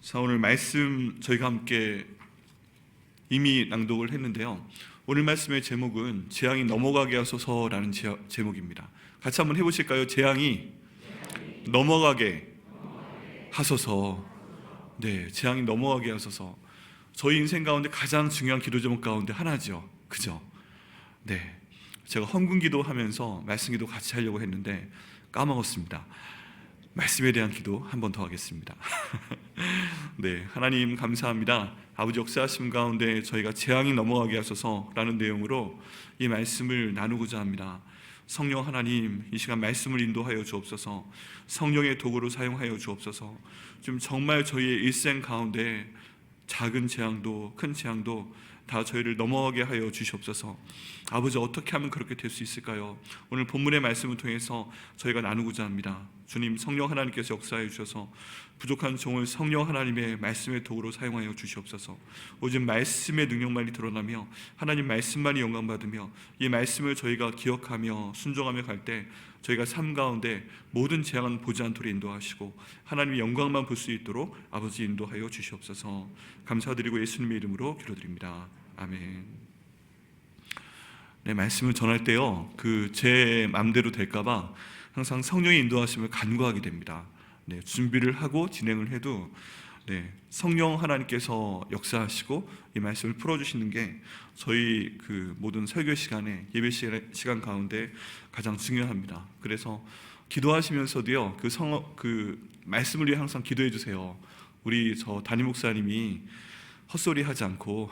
자, 오늘 말씀 저희가 함께 이미 낭독을 했는데요. 오늘 말씀의 제목은 재앙이 넘어가게 하소서라는 제목입니다. 같이 한번 해보실까요? 재앙이 넘어가게 하소서. 네, 재앙이 넘어가게 하소서. 저희 인생 가운데 가장 중요한 기도 제목 가운데 하나죠. 그죠? 네, 제가 헌금 기도하면서 말씀 기도 같이 하려고 했는데 까먹었습니다. 말씀에 대한 기도 한 번 더 하겠습니다. 네, 하나님 감사합니다. 아버지 역사하심 가운데 저희가 재앙이 넘어가게 하소서라는 내용으로 이 말씀을 나누고자 합니다. 성령 하나님, 이 시간 말씀을 인도하여 주옵소서. 성령의 도구로 사용하여 주옵소서. 좀 정말 저희의 일생 가운데 작은 재앙도 큰 재앙도 다 저희를 넘어가게 하여 주시옵소서. 아버지, 어떻게 하면 그렇게 될 수 있을까요? 오늘 본문의 말씀을 통해서 저희가 나누고자 합니다. 주님, 성령 하나님께서 역사해 주셔서 부족한 종을 성령 하나님의 말씀의 도구로 사용하여 주시옵소서. 오직 말씀의 능력만이 드러나며 하나님 말씀만이 영광받으며 이 말씀을 저희가 기억하며 순종하며 갈 때 저희가 삶 가운데 모든 재앙은 보지 않도록 인도하시고 하나님의 영광만 볼 수 있도록 아버지 인도하여 주시옵소서. 감사드리고 예수님의 이름으로 기도드립니다. 아멘. 네, 말씀을 전할 때요, 제 마음대로 될까봐 항상 성령의 인도하심을 간구하게 됩니다. 네, 준비를 하고 진행을 해도 성령 하나님께서 역사하시고 이 말씀을 풀어주시는 게 저희 모든 설교 시간에 예배 시간 가운데 가장 중요합니다. 그래서 기도하시면서도요, 말씀을 위해 항상 기도해 주세요. 우리 담임 목사님이 헛소리 하지 않고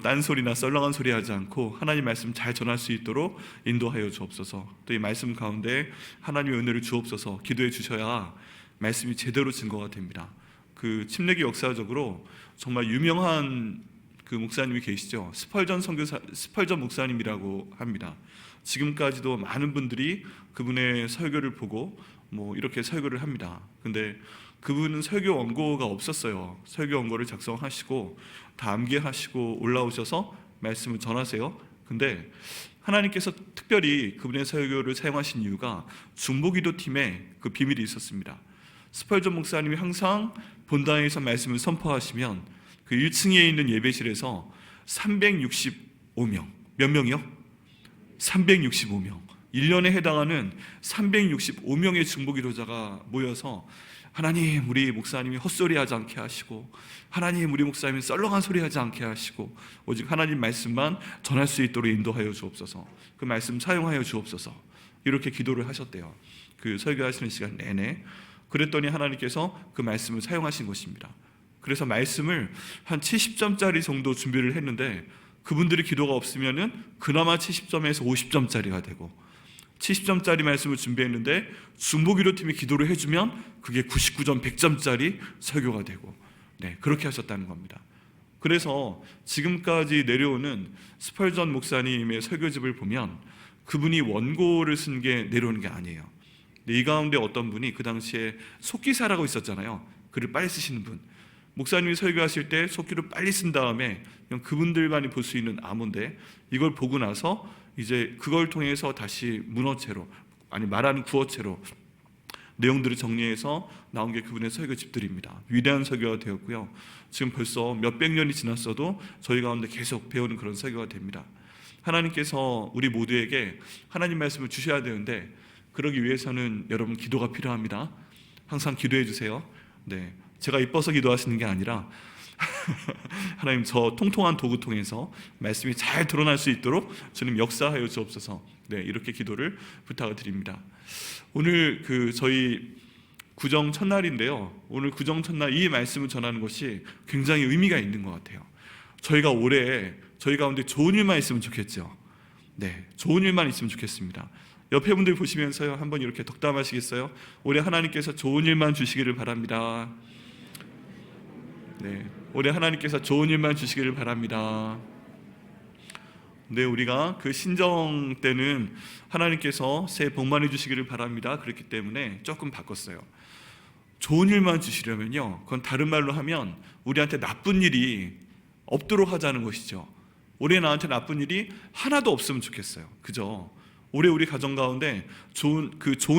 딴소리나 썰렁한 소리 하지 않고 하나님 말씀 잘 전할 수 있도록 인도하여 주옵소서. 또 이 말씀 가운데 하나님의 은혜를 주옵소서. 기도해 주셔야 말씀이 제대로 증거가 됩니다. 침례기 역사적으로 정말 유명한 목사님이 계시죠. 스펄전 목사님이라고 합니다. 지금까지도 많은 분들이 그분의 설교를 보고 이렇게 설교를 합니다. 근데 그분은 설교 원고가 없었어요. 설교 원고를 작성하시고 다 암기하시고 올라오셔서 말씀을 전하세요. 근데 하나님께서 특별히 그분의 설교를 사용하신 이유가 중보기도팀에 비밀이 있었습니다. 스펄전 목사님이 항상 본당에서 말씀을 선포하시면 1층에 있는 예배실에서 365명, 몇 명이요? 365명, 1년에 해당하는 365명의 중보기도자가 모여서 하나님, 우리 목사님이 헛소리하지 않게 하시고 하나님, 우리 목사님이 썰렁한 소리하지 않게 하시고 오직 하나님 말씀만 전할 수 있도록 인도하여 주옵소서. 그 말씀 사용하여 주옵소서. 이렇게 기도를 하셨대요. 설교하시는 시간 내내. 그랬더니 하나님께서 그 말씀을 사용하신 것입니다. 그래서 말씀을 한 70점짜리 정도 준비를 했는데 그분들의 기도가 없으면은 그나마 70점에서 50점짜리가 되고 70점짜리 말씀을 준비했는데 중보기도팀이 기도를 해주면 그게 99점, 100점짜리 설교가 되고 그렇게 하셨다는 겁니다. 그래서 지금까지 내려오는 스펄전 목사님의 설교집을 보면 그분이 원고를 쓴 게 내려오는 게 아니에요. 이 가운데 어떤 분이 그 당시에 속기사라고 있었잖아요. 글을 빨리 쓰시는 분. 목사님이 설교하실 때 속기를 빨리 쓴 다음에 그냥 그분들만이 볼 수 있는 암호인데 이걸 보고 나서 이제 그걸 통해서 다시 문어체로, 말하는 구어체로 내용들을 정리해서 나온 게 그분의 설교집들입니다. 위대한 설교가 되었고요. 지금 벌써 몇백 년이 지났어도 저희 가운데 계속 배우는 그런 설교가 됩니다. 하나님께서 우리 모두에게 하나님 말씀을 주셔야 되는데 그러기 위해서는 여러분 기도가 필요합니다. 항상 기도해 주세요. 제가 이뻐서 기도하시는 게 아니라 하나님, 저 통통한 도구 통해서 말씀이 잘 드러날 수 있도록 주님 역사하여 주옵소서. 이렇게 기도를 부탁을 드립니다. 오늘 저희 구정 첫날인데요. 오늘 구정 첫날 이 말씀을 전하는 것이 굉장히 의미가 있는 것 같아요. 저희가 올해 저희 가운데 좋은 일만 있으면 좋겠죠. 좋은 일만 있으면 좋겠습니다. 옆에 분들 보시면서요, 한번 이렇게 덕담하시겠어요? 올해 하나님께서 좋은 일만 주시기를 바랍니다. 올해 하나님께서 좋은 일만 주시기를 바랍니다. 우리가 신정 때는 하나님께서 새해 복 많이 주시기를 바랍니다 그랬기 때문에 조금 바꿨어요. 좋은 일만 주시려면요, 그건 다른 말로 하면 우리한테 나쁜 일이 없도록 하자는 것이죠. 올해 나한테 나쁜 일이 하나도 없으면 좋겠어요. 그죠? 올해 우리 가정 가운데 좋은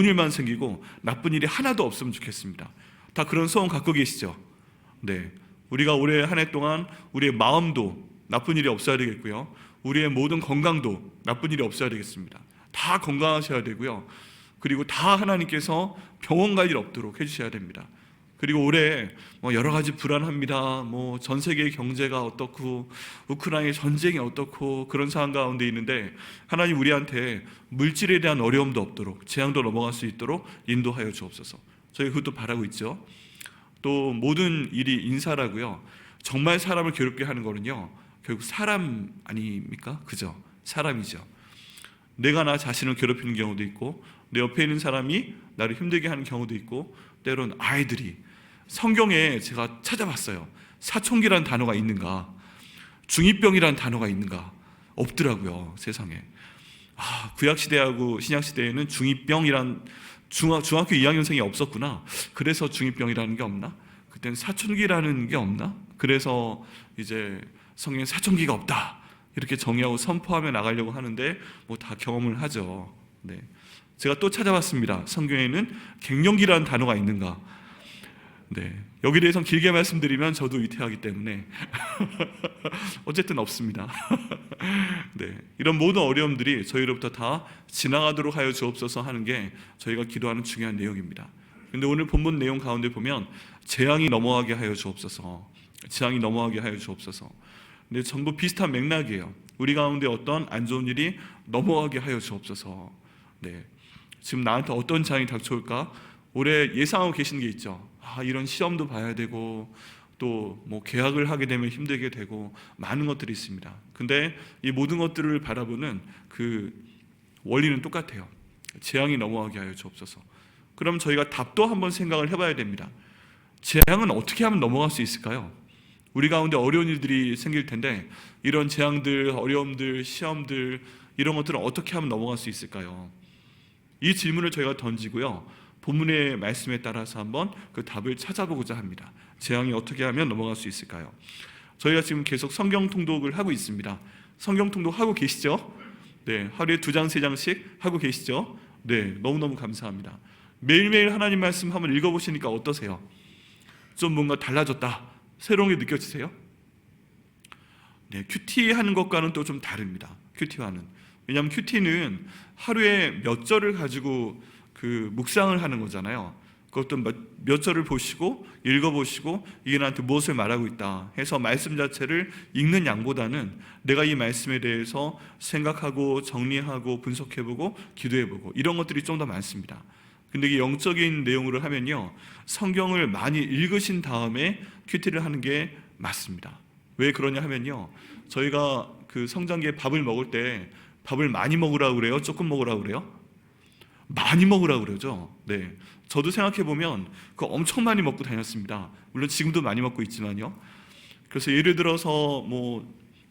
일만 생기고 나쁜 일이 하나도 없으면 좋겠습니다. 다 그런 소원 갖고 계시죠? 네. 우리가 올해 한 해 동안 우리의 마음도 나쁜 일이 없어야 되겠고요. 우리의 모든 건강도 나쁜 일이 없어야 되겠습니다. 다 건강하셔야 되고요. 그리고 다 하나님께서 병원 갈 일 없도록 해주셔야 됩니다. 그리고 올해 여러 가지 불안합니다. 전 세계의 경제가 어떻고 우크라이나 전쟁이 어떻고 그런 상황 가운데 있는데 하나님 우리한테 물질에 대한 어려움도 없도록 재앙도 넘어갈 수 있도록 인도하여 주옵소서. 저희 그것도 바라고 있죠. 또 모든 일이 인사라고요. 정말 사람을 괴롭게 하는 거는요, 결국 사람 아닙니까? 그죠? 사람이죠. 내가 나 자신을 괴롭히는 경우도 있고 내 옆에 있는 사람이 나를 힘들게 하는 경우도 있고 때로는 아이들이. 성경에 제가 찾아봤어요. 사춘기라는 단어가 있는가, 중2병이라는 단어가 있는가. 없더라고요, 세상에. 구약시대하고 신약시대에는 중2병이란 중학교 2학년생이 없었구나. 그래서 중2병이라는 게 없나? 그때는 사춘기라는 게 없나? 그래서 이제 성경에 사춘기가 없다 이렇게 정의하고 선포하며 나가려고 하는데 다 경험을 하죠. 네. 제가 또 찾아봤습니다. 성경에는 갱년기라는 단어가 있는가? 네. 여기에 대해서 길게 말씀드리면 저도 위태하기 때문에 어쨌든 없습니다. 네. 이런 모든 어려움들이 저희로부터 다 지나가도록 하여 주옵소서 하는 게 저희가 기도하는 중요한 내용입니다. 근데 오늘 본문 내용 가운데 보면 재앙이 넘어가게 하여 주옵소서, 재앙이 넘어가게 하여 주옵소서. 근데 전부 비슷한 맥락이에요. 우리 가운데 어떤 안 좋은 일이 넘어가게 하여 주옵소서. 네. 지금 나한테 어떤 재앙이 닥쳐올까? 올해 예상하고 계시는 게 있죠. 이런 시험도 봐야 되고 또 계약을 하게 되면 힘들게 되고 많은 것들이 있습니다. 근데 이 모든 것들을 바라보는 그 원리는 똑같아요. 재앙이 넘어가게 하여 주옵소서. 그럼 저희가 답도 한번 생각을 해봐야 됩니다. 재앙은 어떻게 하면 넘어갈 수 있을까요? 우리 가운데 어려운 일들이 생길 텐데 이런 재앙들, 어려움들, 시험들 이런 것들은 어떻게 하면 넘어갈 수 있을까요? 이 질문을 저희가 던지고요, 본문의 말씀에 따라서 한번 그 답을 찾아보고자 합니다. 재앙이 어떻게 하면 넘어갈 수 있을까요? 저희가 지금 계속 성경 통독을 하고 있습니다. 성경 통독하고 계시죠? 네, 하루에 2장, 3장씩 하고 계시죠? 네, 너무너무 감사합니다. 매일매일 하나님 말씀 한번 읽어보시니까 어떠세요? 좀 뭔가 달라졌다, 새로운 게 느껴지세요? 네, 큐티 하는 것과는 또 좀 다릅니다. 큐티와는. 왜냐하면 큐티는 하루에 몇 절을 가지고 그 묵상을 하는 거잖아요. 그것도 몇 절을 보시고 읽어보시고 이게 나한테 무엇을 말하고 있다 해서 말씀 자체를 읽는 양보다는 내가 이 말씀에 대해서 생각하고 정리하고 분석해보고 기도해보고 이런 것들이 좀 더 많습니다. 근데 이게 영적인 내용으로 하면요, 성경을 많이 읽으신 다음에 큐티를 하는 게 맞습니다. 왜 그러냐 하면요, 저희가 그 성장기에 밥을 먹을 때 밥을 많이 먹으라고 그래요? 조금 먹으라고 그래요? 많이 먹으라고 그러죠. 네, 저도 생각해보면 그거 엄청 많이 먹고 다녔습니다. 물론 지금도 많이 먹고 있지만요. 그래서 예를 들어서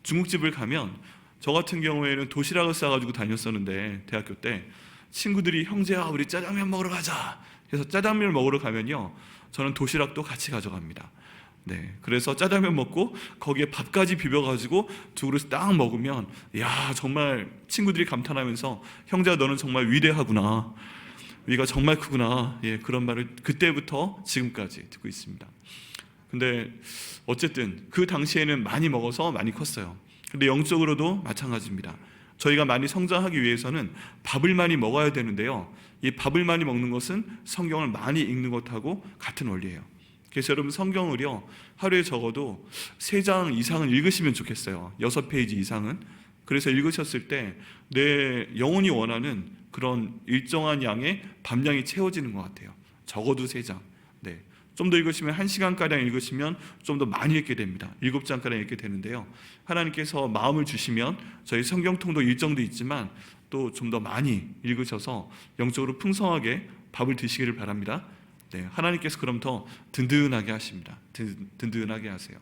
중국집을 가면 저 같은 경우에는 도시락을 싸가지고 다녔었는데 대학교 때 친구들이 형제야 우리 짜장면 먹으러 가자 해서 짜장면을 먹으러 가면요, 저는 도시락도 같이 가져갑니다. 네, 그래서 짜장면 먹고 거기에 밥까지 비벼가지고 두 그릇 딱 먹으면 야 정말 친구들이 감탄하면서 형제야 너는 정말 위대하구나, 위가 정말 크구나, 그런 말을 그때부터 지금까지 듣고 있습니다. 근데 어쨌든 그 당시에는 많이 먹어서 많이 컸어요. 근데 영적으로도 마찬가지입니다. 저희가 많이 성장하기 위해서는 밥을 많이 먹어야 되는데요, 이 밥을 많이 먹는 것은 성경을 많이 읽는 것하고 같은 원리예요. 그래서 여러분 성경을요, 하루에 적어도 3장 이상은 읽으시면 좋겠어요. 6페이지 이상은. 그래서 읽으셨을 때 내 영혼이 원하는 그런 일정한 양의 밤양이 채워지는 것 같아요. 적어도 3장. 네. 좀 더 읽으시면 1시간가량 읽으시면 좀 더 많이 읽게 됩니다. 7장가량 읽게 되는데요, 하나님께서 마음을 주시면 저희 성경통도 일정도 있지만 또 좀 더 많이 읽으셔서 영적으로 풍성하게 밥을 드시기를 바랍니다. 네, 하나님께서 그럼 더 든든하게 하십니다. 든든하게 하세요.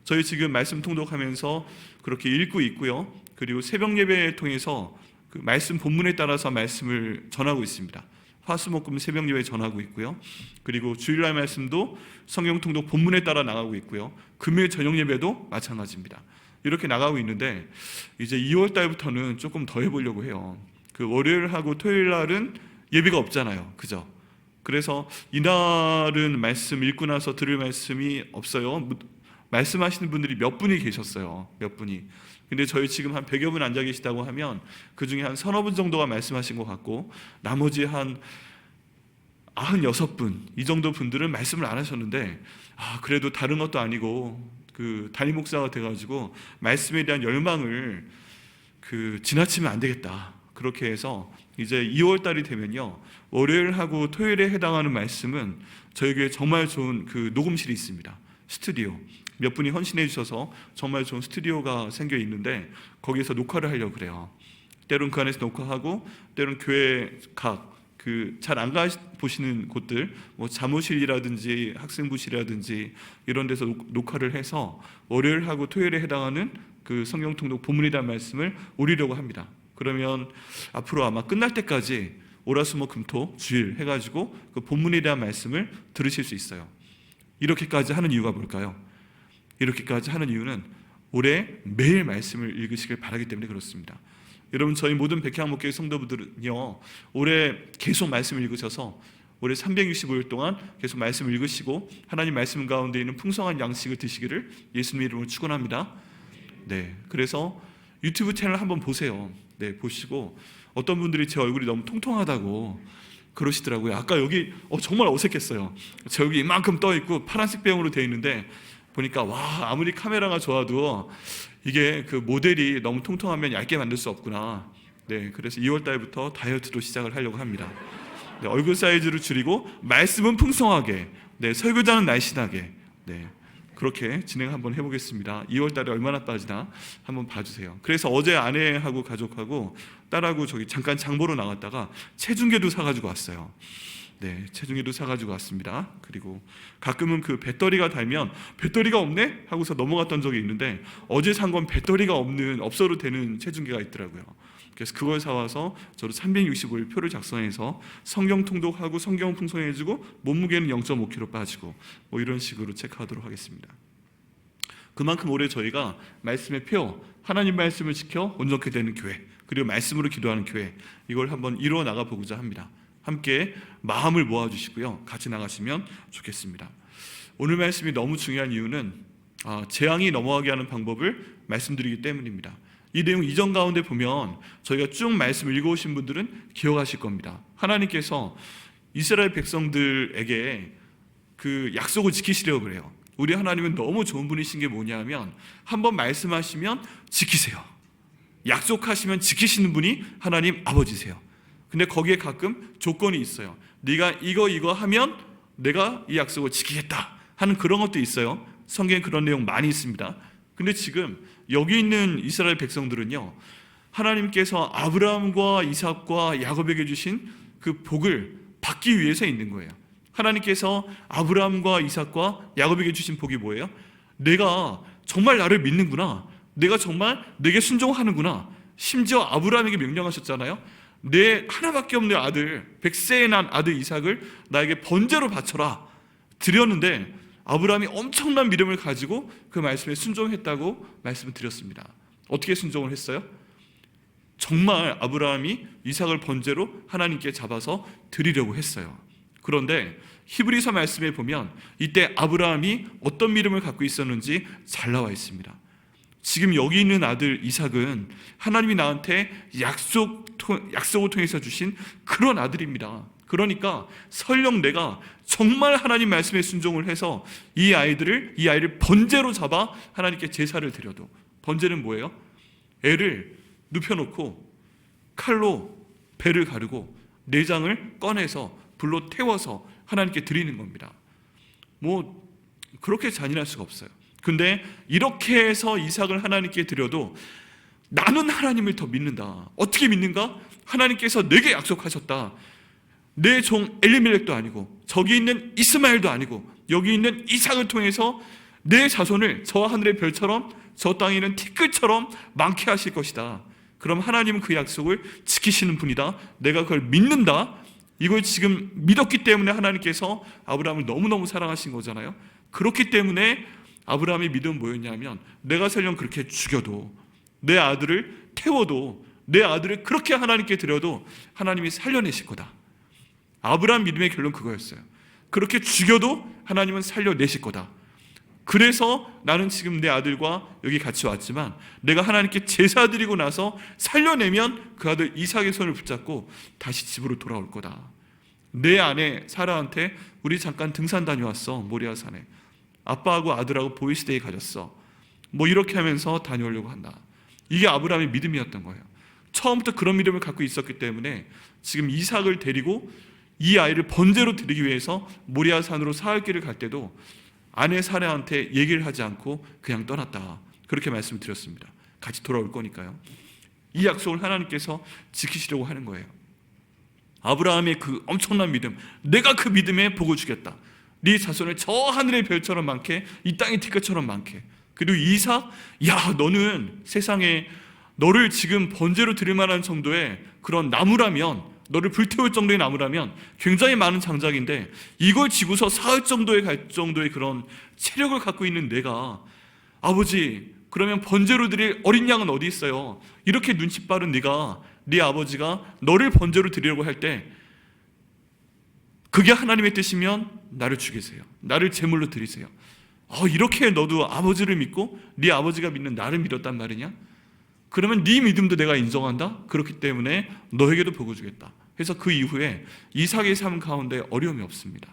저희 지금 말씀 통독하면서 그렇게 읽고 있고요, 그리고 새벽 예배를 통해서 그 말씀 본문에 따라서 말씀을 전하고 있습니다. 화수목금 새벽 예배 전하고 있고요, 그리고 주일날 말씀도 성경 통독 본문에 따라 나가고 있고요, 금요일 저녁 예배도 마찬가지입니다. 이렇게 나가고 있는데 이제 2월 달부터는 조금 더 해보려고 해요. 그 월요일하고 토요일 날은 예배가 없잖아요, 그죠? 그래서 이날은 말씀 읽고 나서 들을 말씀이 없어요. 말씀하시는 분들이 몇 분이 계셨어요. 몇 분이. 근데 저희 지금 한 100여 분 앉아 계시다고 하면 그중에 한 서너 분 정도가 말씀하신 것 같고, 나머지 한 96분 이 정도 분들은 말씀을 안 하셨는데, 그래도 다른 것도 아니고 그 담임 목사가 돼가지고 말씀에 대한 열망을 지나치면 안 되겠다. 그렇게 해서 이제 2월 달이 되면요, 월요일하고 토요일에 해당하는 말씀은 저희 교회에 정말 좋은 그 녹음실이 있습니다. 스튜디오. 몇 분이 헌신해 주셔서 정말 좋은 스튜디오가 생겨 있는데 거기서 녹화를 하려고 그래요. 때론 그 안에서 녹화하고, 때론 교회 잘 안 가 보시는 곳들, 뭐 사무실이라든지 학생부실이라든지 이런 데서 녹화를 해서 월요일하고 토요일에 해당하는 그 성경 통독 본문이라는 말씀을 올리려고 합니다. 그러면 앞으로 아마 끝날 때까지 월화수목 금토 주일 해가지고 그 본문에 대한 말씀을 들으실 수 있어요. 이렇게까지 하는 이유가 뭘까요? 이렇게까지 하는 이유는 올해 매일 말씀을 읽으시길 바라기 때문에 그렇습니다. 여러분, 저희 모든 백향목교회 성도분들은요, 올해 계속 말씀을 읽으셔서 올해 365일 동안 계속 말씀을 읽으시고 하나님 말씀 가운데 있는 풍성한 양식을 드시기를 예수님의 이름으로 축원합니다. 네, 그래서 유튜브 채널 한번 보세요. 네, 보시고 어떤 분들이 제 얼굴이 너무 통통하다고 그러시더라고요. 아까 여기 정말 어색했어요. 저 여기 이만큼 떠 있고 파란색 배경으로 되어 있는데 보니까 아무리 카메라가 좋아도 이게 그 모델이 너무 통통하면 얇게 만들 수 없구나. 네, 그래서 2월 달부터 다이어트로 시작을 하려고 합니다. 네, 얼굴 사이즈를 줄이고 말씀은 풍성하게, 네, 설교자는 날씬하게, 네, 그렇게 진행 한번 해보겠습니다. 2월 달에 얼마나 빠지나 한번 봐주세요. 그래서 어제 아내하고 가족하고 딸하고 저기 잠깐 장 보러 나갔다가 체중계도 사가지고 왔어요. 네, 체중계도 사가지고 왔습니다. 그리고 가끔은 그 배터리가 닳으면 배터리가 없네? 하고서 넘어갔던 적이 있는데 어제 산 건 배터리가 없어도 되는 체중계가 있더라고요. 그래서 그걸 사와서 저도 365일 표를 작성해서 성경 통독하고 성경 풍성해지고 몸무게는 0.5kg 빠지고 뭐 이런 식으로 체크하도록 하겠습니다. 그만큼 올해 저희가 말씀의 표, 하나님 말씀을 지켜 온전케 되는 교회, 그리고 말씀으로 기도하는 교회, 이걸 한번 이루어 나가 보고자 합니다. 함께 마음을 모아주시고요, 같이 나가시면 좋겠습니다. 오늘 말씀이 너무 중요한 이유는 재앙이 넘어가게 하는 방법을 말씀드리기 때문입니다. 이 내용 이전 가운데 보면 저희가 쭉 말씀 읽어오신 분들은 기억하실 겁니다. 하나님께서 이스라엘 백성들에게 그 약속을 지키시려고 그래요. 우리 하나님은 너무 좋은 분이신 게 뭐냐면 한번 말씀하시면 지키세요. 약속하시면 지키시는 분이 하나님 아버지세요. 근데 거기에 가끔 조건이 있어요. 네가 이거 하면 내가 이 약속을 지키겠다 하는 그런 것도 있어요. 성경에 그런 내용 많이 있습니다. 근데 지금 여기 있는 이스라엘 백성들은요, 하나님께서 아브라함과 이삭과 야곱에게 주신 그 복을 받기 위해서 있는 거예요. 하나님께서 아브라함과 이삭과 야곱에게 주신 복이 뭐예요? 내가 정말 나를 믿는구나, 내가 정말 내게 순종하는구나. 심지어 아브라함에게 명령하셨잖아요. 내 하나밖에 없는 아들, 100세에 난 아들 이삭을 나에게 번제로 바쳐라 드렸는데 아브라함이 엄청난 믿음을 가지고 그 말씀에 순종했다고 말씀을 드렸습니다. 어떻게 순종을 했어요? 정말 아브라함이 이삭을 번제로 하나님께 잡아서 드리려고 했어요. 그런데 히브리서 말씀에 보면 이때 아브라함이 어떤 믿음을 갖고 있었는지 잘 나와 있습니다. 지금 여기 있는 아들 이삭은 하나님이 나한테 약속을 통해서 주신 그런 아들입니다. 그러니까 설령 내가 정말 하나님 말씀에 순종을 해서 이 아이를 번제로 잡아 하나님께 제사를 드려도, 번제는 뭐예요? 애를 눕혀놓고 칼로 배를 가르고 내장을 꺼내서 불로 태워서 하나님께 드리는 겁니다. 뭐 그렇게 잔인할 수가 없어요. 근데 이렇게 해서 이삭을 하나님께 드려도 나는 하나님을 더 믿는다. 어떻게 믿는가? 하나님께서 내게 약속하셨다. 내 종 엘리멜렉도 아니고 저기 있는 이스마엘도 아니고 여기 있는 이삭을 통해서 내 자손을 저 하늘의 별처럼 저 땅에 있는 티끌처럼 많게 하실 것이다. 그럼 하나님은 그 약속을 지키시는 분이다. 내가 그걸 믿는다. 이걸 지금 믿었기 때문에 하나님께서 아브라함을 너무너무 사랑하신 거잖아요. 그렇기 때문에 아브라함의 믿음은 뭐였냐면 내가 설령 그렇게 죽여도, 내 아들을 태워도, 내 아들을 그렇게 하나님께 드려도 하나님이 살려내실 거다. 아브라함 믿음의 결론 그거였어요. 그렇게 죽여도 하나님은 살려내실 거다. 그래서 나는 지금 내 아들과 여기 같이 왔지만 내가 하나님께 제사 드리고 나서 살려내면 그 아들 이삭의 손을 붙잡고 다시 집으로 돌아올 거다. 내 아내 사라한테 우리 잠깐 등산 다녀왔어. 모리아산에. 아빠하고 아들하고 보이스데이 가졌어. 뭐 이렇게 하면서 다녀오려고 한다. 이게 아브라함의 믿음이었던 거예요. 처음부터 그런 믿음을 갖고 있었기 때문에 지금 이삭을 데리고 이 아이를 번제로 드리기 위해서 모리아산으로 사흘길을 갈 때도 아내 사라한테 얘기를 하지 않고 그냥 떠났다. 그렇게 말씀드렸습니다. 같이 돌아올 거니까요. 이 약속을 하나님께서 지키시려고 하는 거예요. 아브라함의 그 엄청난 믿음, 내가 그 믿음에 복을 주겠다. 네 자손을 저 하늘의 별처럼 많게, 이 땅의 티끌처럼 많게. 그리고 이삭, 야 너는 세상에 너를 지금 번제로 드릴 만한 정도의 그런 나무라면, 너를 불태울 정도의 나무라면 굉장히 많은 장작인데 이걸 지고서 사흘 정도에 갈 정도의 그런 체력을 갖고 있는 내가, 아버지 그러면 번제로 드릴 어린 양은 어디 있어요? 이렇게 눈치 빠른 네가, 네 아버지가 너를 번제로 드리려고 할 때 그게 하나님의 뜻이면 나를 죽이세요. 나를 제물로 드리세요. 이렇게 너도 아버지를 믿고 네 아버지가 믿는 나를 믿었단 말이냐? 그러면 네 믿음도 내가 인정한다? 그렇기 때문에 너에게도 복을 주겠다. 그래서 그 이후에 이삭의 삶 가운데 어려움이 없습니다.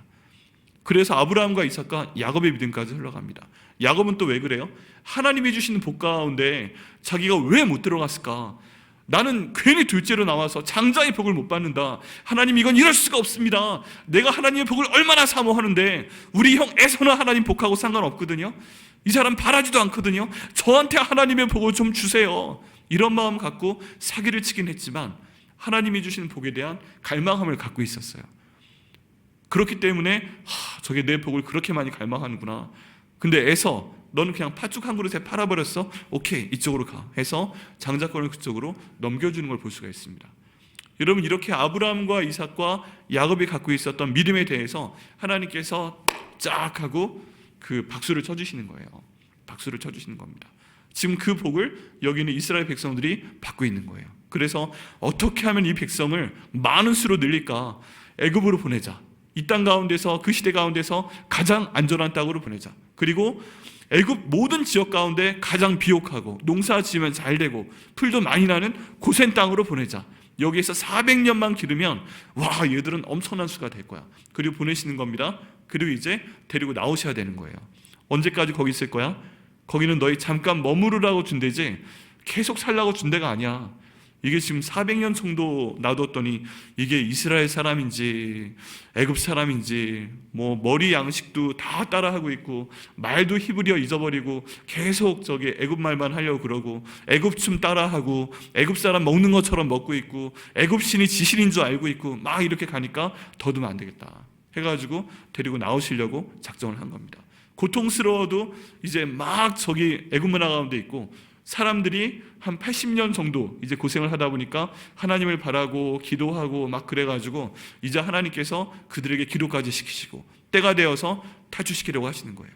그래서 아브라함과 이삭과 야곱의 믿음까지 흘러갑니다. 야곱은 또 왜 그래요? 하나님이 주시는 복 가운데 자기가 왜 못 들어갔을까? 나는 괜히 둘째로 나와서 장자의 복을 못 받는다. 하나님 이건 이럴 수가 없습니다. 내가 하나님의 복을 얼마나 사모하는데 우리 형 에서는 하나님 복하고 상관없거든요. 이 사람 바라지도 않거든요. 저한테 하나님의 복을 좀 주세요. 이런 마음 갖고 사기를 치긴 했지만 하나님이 주시는 복에 대한 갈망함을 갖고 있었어요. 그렇기 때문에 저게 내 복을 그렇게 많이 갈망하는구나. 근데 에서 너는 그냥 팥죽 한 그릇에 팔아버렸어. 오케이 이쪽으로 가 해서 장자권을 그쪽으로 넘겨주는 걸 볼 수가 있습니다. 여러분 이렇게 아브라함과 이삭과 야곱이 갖고 있었던 믿음에 대해서 하나님께서 쫙 하고 그 박수를 쳐주시는 거예요. 박수를 쳐주시는 겁니다. 지금 그 복을 여기 있는 이스라엘 백성들이 받고 있는 거예요. 그래서 어떻게 하면 이 백성을 많은 수로 늘릴까? 애굽으로 보내자. 이 땅 가운데서, 그 시대 가운데서 가장 안전한 땅으로 보내자. 그리고 애굽 모든 지역 가운데 가장 비옥하고 농사 지으면 잘 되고 풀도 많이 나는 고센 땅으로 보내자. 여기에서 400년만 기르면 와 얘들은 엄청난 수가 될 거야. 그리고 보내시는 겁니다. 그리고 이제 데리고 나오셔야 되는 거예요. 언제까지 거기 있을 거야? 거기는 너희 잠깐 머무르라고 준 데지 계속 살라고 준 데가 아니야. 이게 지금 400년 정도 놔뒀더니 이게 이스라엘 사람인지 애굽 사람인지 뭐 머리 양식도 다 따라하고 있고 말도 히브리어 잊어버리고 계속 저기 애굽 말만 하려고 그러고 애굽 춤 따라하고 애굽 사람 먹는 것처럼 먹고 있고 애굽 신이 지신인 줄 알고 있고 막 이렇게 가니까 더두면 안 되겠다 해가지고 데리고 나오시려고 작정을 한 겁니다. 고통스러워도 이제 막 저기 애굽 문화 가운데 있고 사람들이 한 80년 정도 이제 고생을 하다 보니까 하나님을 바라고 기도하고 막 그래가지고 이제 하나님께서 그들에게 기도까지 시키시고 때가 되어서 탈출시키려고 하시는 거예요.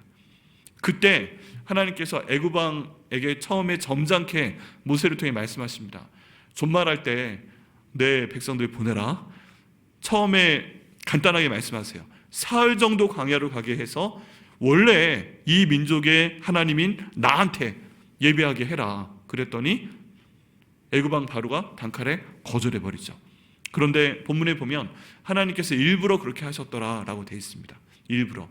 그때 하나님께서 애굽 왕에게 처음에 점잖게 모세를 통해 말씀하십니다. 존말할 때 내 백성들 보내라. 처음에 간단하게 말씀하세요. 사흘 정도 광야로 가게 해서 원래 이 민족의 하나님인 나한테 예배하게 해라. 그랬더니 애굽 왕 바로가 단칼에 거절해버리죠. 그런데 본문에 보면 하나님께서 일부러 그렇게 하셨더라라고 되어 있습니다. 일부러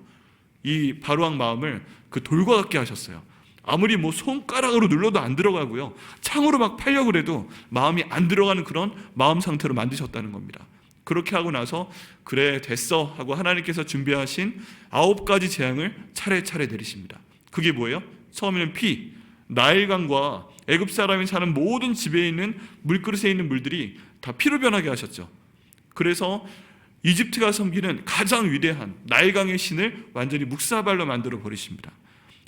이 바로 왕 마음을 그 돌과 같게 하셨어요. 아무리 뭐 손가락으로 눌러도 안 들어가고요, 창으로 막 팔려고 해도 마음이 안 들어가는 그런 마음 상태로 만드셨다는 겁니다. 그렇게 하고 나서 그래 됐어 하고 하나님께서 준비하신 9가지 재앙을 차례차례 내리십니다. 그게 뭐예요? 처음에는 피, 나일강과 애굽 사람이 사는 모든 집에 있는 물그릇에 있는 물들이 다 피로 변하게 하셨죠. 그래서 이집트가 섬기는 가장 위대한 나일강의 신을 완전히 묵사발로 만들어 버리십니다.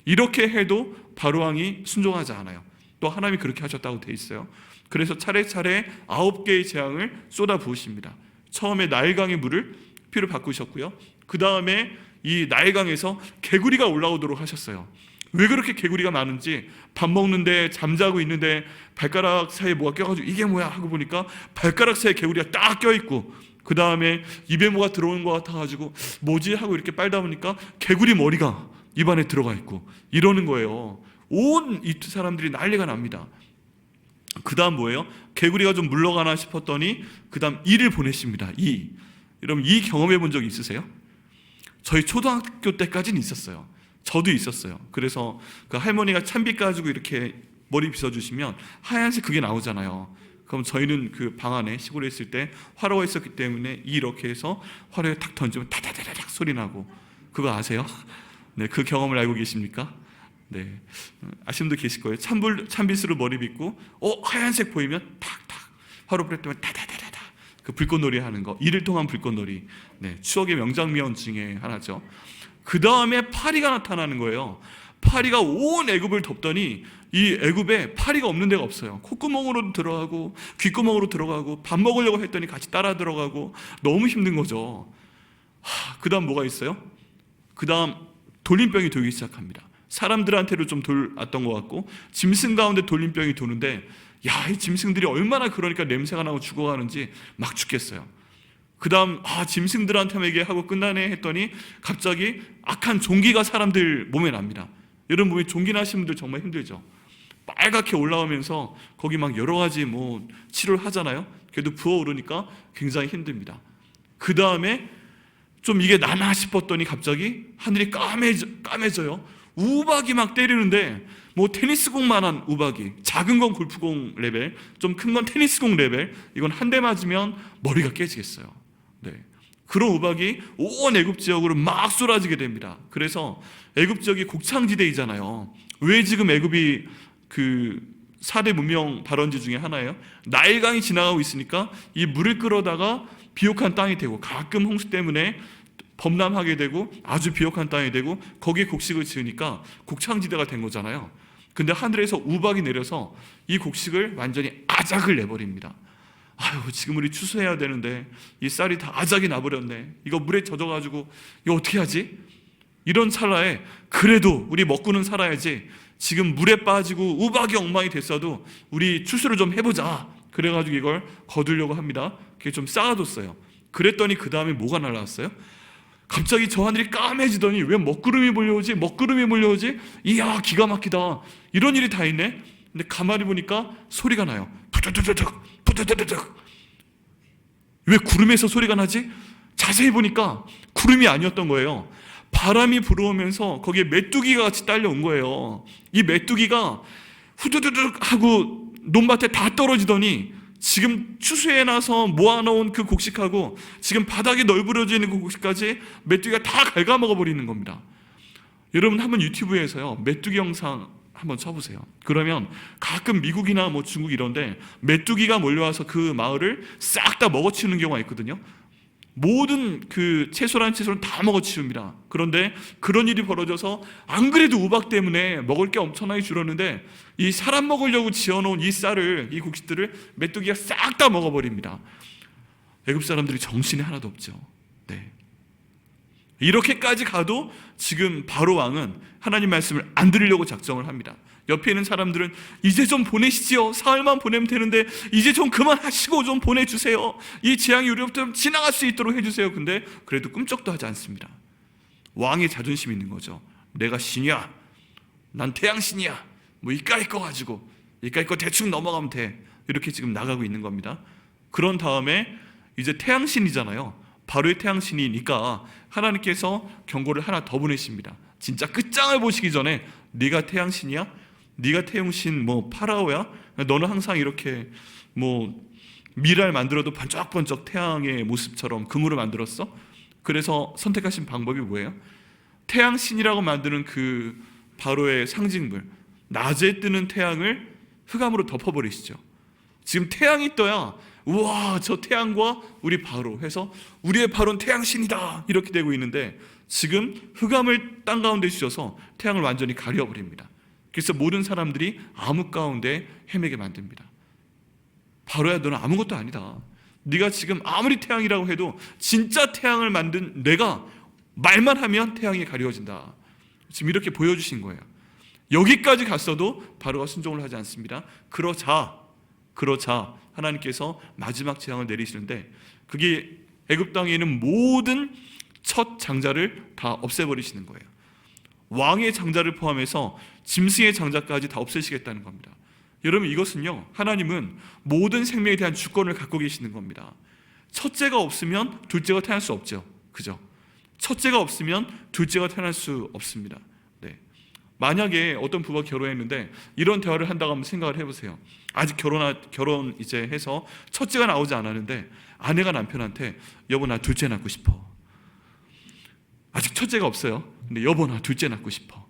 이렇게 해도 바로왕이 순종하지 않아요. 또 하나님이 그렇게 하셨다고 돼 있어요. 그래서 차례차례 9개의 재앙을 쏟아 부으십니다. 처음에 나일강의 물을 피로 바꾸셨고요. 그 다음에 이 나일강에서 개구리가 올라오도록 하셨어요. 왜 그렇게 개구리가 많은지 밥 먹는데 잠자고 있는데 발가락 사이에 뭐가 껴가지고 이게 뭐야 하고 보니까 발가락 사이에 개구리가 딱 껴있고 그 다음에 입에 뭐가 들어오는 것 같아가지고 뭐지 하고 이렇게 빨다 보니까 개구리 머리가 입안에 들어가 있고 이러는 거예요. 온 이집트 사람들이 난리가 납니다. 그 다음 뭐예요? 개구리가 좀 물러가나 싶었더니 그 다음 이를 보내십니다. 여러분 이 경험해 본 적 있으세요? 저희 초등학교 때까지는 있었어요. 저도 있었어요. 그래서 그 할머니가 찬빛 가지고 이렇게 머리 빗어주시면 하얀색 그게 나오잖아요. 그럼 저희는 그 방 안에 시골에 있을 때 화로가 있었기 때문에 이렇게 해서 화로에 탁 던지면 다다다닥 소리 나고, 그거 아세요? 네, 그 경험을 알고 계십니까? 네, 아시는 분도 계실 거예요. 찬빛으로 머리 빗고 하얀색 보이면 탁탁 화로 불을 때면 다다다다다 그 불꽃놀이 하는 거, 이를 통한 불꽃놀이. 네, 추억의 명장면 중에 하나죠. 그 다음에 파리가 나타나는 거예요. 파리가 온 애굽을 덮더니 이 애굽에 파리가 없는 데가 없어요. 콧구멍으로 들어가고 귓구멍으로 들어가고 밥 먹으려고 했더니 같이 따라 들어가고 너무 힘든 거죠. 그 다음 뭐가 있어요? 그 다음 돌림병이 돌기 시작합니다. 사람들한테도 좀 돌았던 것 같고 짐승 가운데 돌림병이 도는데, 이 짐승들이 얼마나 그러니까 냄새가 나고 죽어가는지 막 죽겠어요. 그 다음 짐승들한테만 얘기하고 끝나네 했더니 갑자기 악한 종기가 사람들 몸에 납니다. 여러분 몸에 종기 나신 분들 정말 힘들죠. 빨갛게 올라오면서 거기 막 여러 가지 치료를 하잖아요. 그래도 부어오르니까 굉장히 힘듭니다. 그 다음에 좀 이게 나나 싶었더니 갑자기 하늘이 까매져요. 우박이 막 때리는데 테니스공만한 우박이, 작은 건 골프공 레벨, 좀 큰 건 테니스공 레벨, 이건 한 대 맞으면 머리가 깨지겠어요. 네, 그런 우박이 온 애굽 지역으로 막 쏟아지게 됩니다. 그래서 애굽 지역이 곡창지대이잖아요. 왜 지금 애굽이 그 4대 문명 발원지 중에 하나예요? 나일강이 지나가고 있으니까 이 물을 끌어다가 비옥한 땅이 되고, 가끔 홍수 때문에 범람하게 되고 아주 비옥한 땅이 되고 거기에 곡식을 지으니까 곡창지대가 된 거잖아요. 근데 하늘에서 우박이 내려서 이 곡식을 완전히 아작을 내버립니다. 지금 우리 추수해야 되는데 이 쌀이 다 아작이 나버렸네. 이거 물에 젖어가지고 이거 어떻게 하지? 이런 찰나에 그래도 우리 먹고는 살아야지, 지금 물에 빠지고 우박이 엉망이 됐어도 우리 추수를 좀 해보자. 그래가지고 이걸 거두려고 합니다. 그게 좀 쌓아뒀어요. 그랬더니 그 다음에 뭐가 날라왔어요? 갑자기 저 하늘이 까매지더니 왜 먹구름이 몰려오지? 이야, 기가 막히다. 이런 일이 다 있네. 근데 가만히 보니까 소리가 나요. 푸드드드득. 왜 구름에서 소리가 나지? 자세히 보니까 구름이 아니었던 거예요. 바람이 불어오면서 거기에 메뚜기가 같이 딸려온 거예요. 이 메뚜기가 후두두둑 하고 논밭에 다 떨어지더니 지금 추수해놔서 모아놓은 그 곡식하고 지금 바닥에 널브러져 있는 그 곡식까지 메뚜기가 다 갉아먹어버리는 겁니다. 여러분 한번 유튜브에서요 메뚜기 영상 한번 쳐보세요. 그러면 가끔 미국이나 중국 이런데 메뚜기가 몰려와서 그 마을을 싹 다 먹어치우는 경우가 있거든요. 모든 그 채소는 다 먹어치웁니다. 그런데 그런 일이 벌어져서 안 그래도 우박 때문에 먹을 게 엄청나게 줄었는데 이 사람 먹으려고 지어놓은 이 쌀을, 이 곡식들을 메뚜기가 싹 다 먹어버립니다. 애굽 사람들이 정신이 하나도 없죠. 네. 이렇게까지 가도 지금 바로 왕은 하나님 말씀을 안 들으려고 작정을 합니다. 옆에 있는 사람들은 이제 좀 보내시지요. 사흘만 보내면 되는데 이제 좀 그만하시고 좀 보내주세요. 이 재앙이 우리로부터 지나갈 수 있도록 해주세요. 근데 그래도 꿈쩍도 하지 않습니다. 왕의 자존심이 있는 거죠. 내가 신이야, 난 태양신이야, 이까이 거 가지고 이까이 거 대충 넘어가면 돼, 이렇게 지금 나가고 있는 겁니다. 그런 다음에 이제 태양신이잖아요. 바로의 태양신이니까 하나님께서 경고를 하나 더 보내십니다. 진짜 끝장을 보시기 전에 네가 태양신이야? 네가 태양신 파라오야? 너는 항상 이렇게 미랄 만들어도 번쩍번쩍 태양의 모습처럼 금으로 만들었어? 그래서 선택하신 방법이 뭐예요? 태양신이라고 만드는 그 바로의 상징물, 낮에 뜨는 태양을 흑암으로 덮어버리시죠. 지금 태양이 떠야 우와, 저 태양과 우리 바로 해서 우리의 바로는 태양신이다 이렇게 되고 있는데 지금 흑암을 땅 가운데 주셔서 태양을 완전히 가려버립니다. 그래서 모든 사람들이 암흑 가운데 헤매게 만듭니다. 바로야, 너는 아무것도 아니다. 네가 지금 아무리 태양이라고 해도 진짜 태양을 만든 내가 말만 하면 태양이 가려워진다. 지금 이렇게 보여주신 거예요. 여기까지 갔어도 바로가 순종을 하지 않습니다. 그러자 하나님께서 마지막 재앙을 내리시는데 그게 애굽 땅에 있는 모든 첫 장자를 다 없애버리시는 거예요. 왕의 장자를 포함해서 짐승의 장자까지 다 없애시겠다는 겁니다. 여러분, 이것은요, 하나님은 모든 생명에 대한 주권을 갖고 계시는 겁니다. 첫째가 없으면 둘째가 태어날 수 없죠. 그죠? 첫째가 없으면 둘째가 태어날 수 없습니다. 네. 만약에 어떤 부부가 결혼했는데 이런 대화를 한다고 한번 생각을 해보세요. 아직 결혼 이제 해서 첫째가 나오지 않았는데 아내가 남편한테 여보 나 둘째 낳고 싶어. 아직 첫째가 없어요. 근데 여보 나 둘째 낳고 싶어.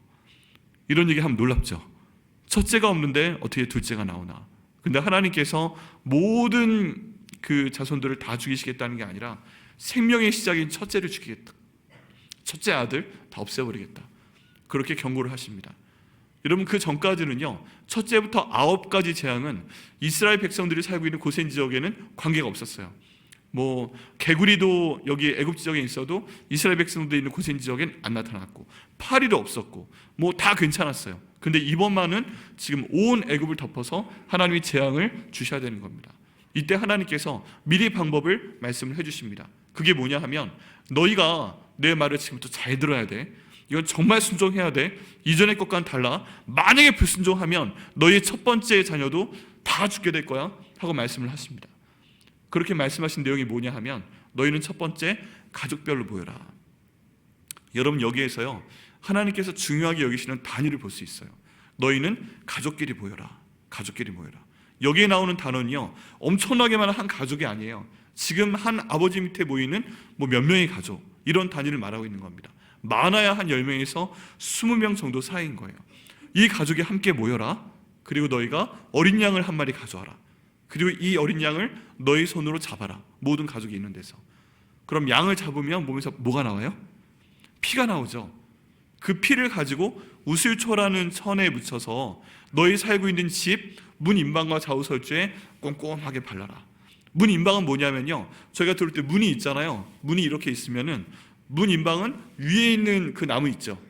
이런 얘기 하면 놀랍죠. 첫째가 없는데 어떻게 둘째가 나오나. 근데 하나님께서 모든 그 자손들을 다 죽이시겠다는 게 아니라 생명의 시작인 첫째를 죽이겠다. 첫째 아들 다 없애버리겠다. 그렇게 경고를 하십니다. 여러분, 그 전까지는요, 첫째부터 9가지 재앙은 이스라엘 백성들이 살고 있는 고센 지역에는 관계가 없었어요. 뭐 개구리도 여기 애굽 지역에 있어도 이스라엘 백성들이 있는 고센 지역엔 안 나타났고, 파리도 없었고, 뭐 다 괜찮았어요. 근데 이번만은 지금 온 애굽을 덮어서 하나님이 재앙을 주셔야 되는 겁니다. 이때 하나님께서 미리 방법을 말씀을 해주십니다. 그게 뭐냐 하면, 너희가 내 말을 지금부터 잘 들어야 돼. 이건 정말 순종해야 돼. 이전의 것과는 달라. 만약에 불순종하면 너희의 첫 번째 자녀도 다 죽게 될 거야 하고 말씀을 하십니다. 그렇게 말씀하신 내용이 뭐냐 하면, 너희는 첫 번째 가족별로 모여라. 여러분, 여기에서요, 하나님께서 중요하게 여기시는 단위를 볼 수 있어요. 너희는 가족끼리 모여라. 가족끼리 모여라. 여기에 나오는 단어는요, 엄청나게 많은 한 가족이 아니에요. 지금 한 아버지 밑에 모이는 뭐 몇 명의 가족, 이런 단위를 말하고 있는 겁니다. 많아야 한 10명에서 20명 정도 사이인 거예요. 이 가족이 함께 모여라. 그리고 너희가 어린 양을 한 마리 가져와라. 그리고 이 어린 양을 너희 손으로 잡아라. 모든 가족이 있는 데서. 그럼 양을 잡으면 몸에서 뭐가 나와요? 피가 나오죠. 그 피를 가지고 우슬초라는 천에 묻혀서 너희 살고 있는 집 문 인방과 좌우설주에 꼼꼼하게 발라라. 문 인방은 뭐냐면요, 저희가 들을 때 문이 있잖아요. 문이 이렇게 있으면은 문 인방은 위에 있는 그 나무 있죠.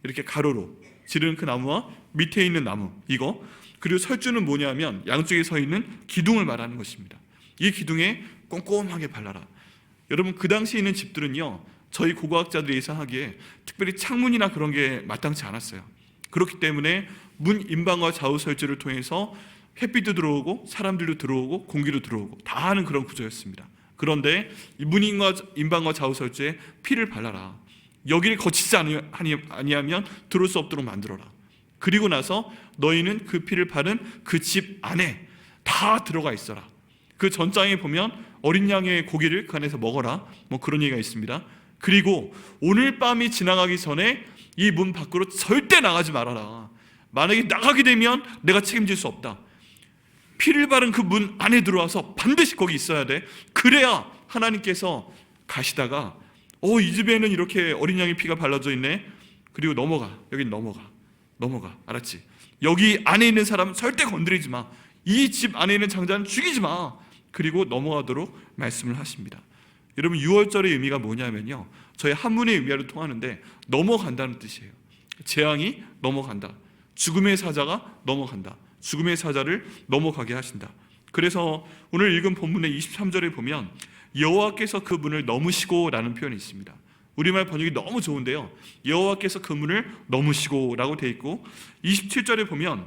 이렇게 가로로 지르는 그 나무와 밑에 있는 나무, 이거. 그리고 설주는 뭐냐면 양쪽에 서 있는 기둥을 말하는 것입니다. 이 기둥에 꼼꼼하게 발라라. 여러분, 그 당시에 있는 집들은요, 저희 고고학자들이 예상하기에 특별히 창문이나 그런 게 마땅치 않았어요. 그렇기 때문에 문 인방과 좌우 설주를 통해서 햇빛도 들어오고 사람들도 들어오고 공기도 들어오고 다 하는 그런 구조였습니다. 그런데 이 문 인방과 좌우 설주에 피를 발라라. 여기를 거치지 아니하면 들어올 수 없도록 만들어라. 그리고 나서 너희는 그 피를 바른 그 집 안에 다 들어가 있어라. 그 전장에 보면 어린 양의 고기를 그 안에서 먹어라. 뭐 그런 얘기가 있습니다. 그리고 오늘 밤이 지나가기 전에 이 문 밖으로 절대 나가지 말아라. 만약에 나가게 되면 내가 책임질 수 없다. 피를 바른 그 문 안에 들어와서 반드시 거기 있어야 돼. 그래야 하나님께서 가시다가 이 집에는 이렇게 어린 양의 피가 발라져 있네. 그리고 넘어가. 여긴 넘어가. 알았지? 여기 안에 있는 사람은 절대 건드리지 마. 이 집 안에 있는 장자는 죽이지 마. 그리고 넘어가도록 말씀을 하십니다. 여러분, 6월절의 의미가 뭐냐면요, 저희 한문의 의미로 통하는데 넘어간다는 뜻이에요. 재앙이 넘어간다. 죽음의 사자가 넘어간다. 죽음의 사자를 넘어가게 하신다. 그래서 오늘 읽은 본문의 23절에 보면 여호와께서 그 문을 넘으시고 라는 표현이 있습니다. 우리말 번역이 너무 좋은데요, 여호와께서 그 문을 넘으시고 라고 되어 있고, 27절에 보면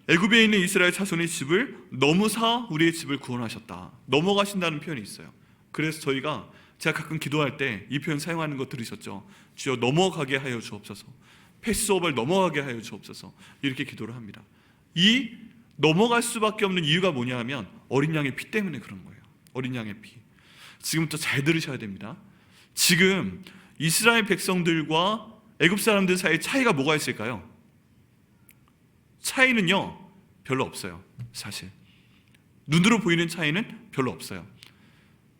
애굽에 있는 이스라엘 자손의 집을 넘으사 우리의 집을 구원하셨다. 넘어가신다는 표현이 있어요. 그래서 제가 가끔 기도할 때 이 표현 사용하는 거 들으셨죠? 주여 넘어가게 하여 주옵소서. 패스오버를 넘어가게 하여 주옵소서. 이렇게 기도를 합니다. 이 넘어갈 수밖에 없는 이유가 뭐냐 하면 어린 양의 피 때문에 그런 거예요. 어린 양의 피. 지금부터 잘 들으셔야 됩니다. 지금 이스라엘 백성들과 애굽 사람들 사이에 차이가 뭐가 있을까요? 차이는요, 별로 없어요. 사실 눈으로 보이는 차이는 별로 없어요.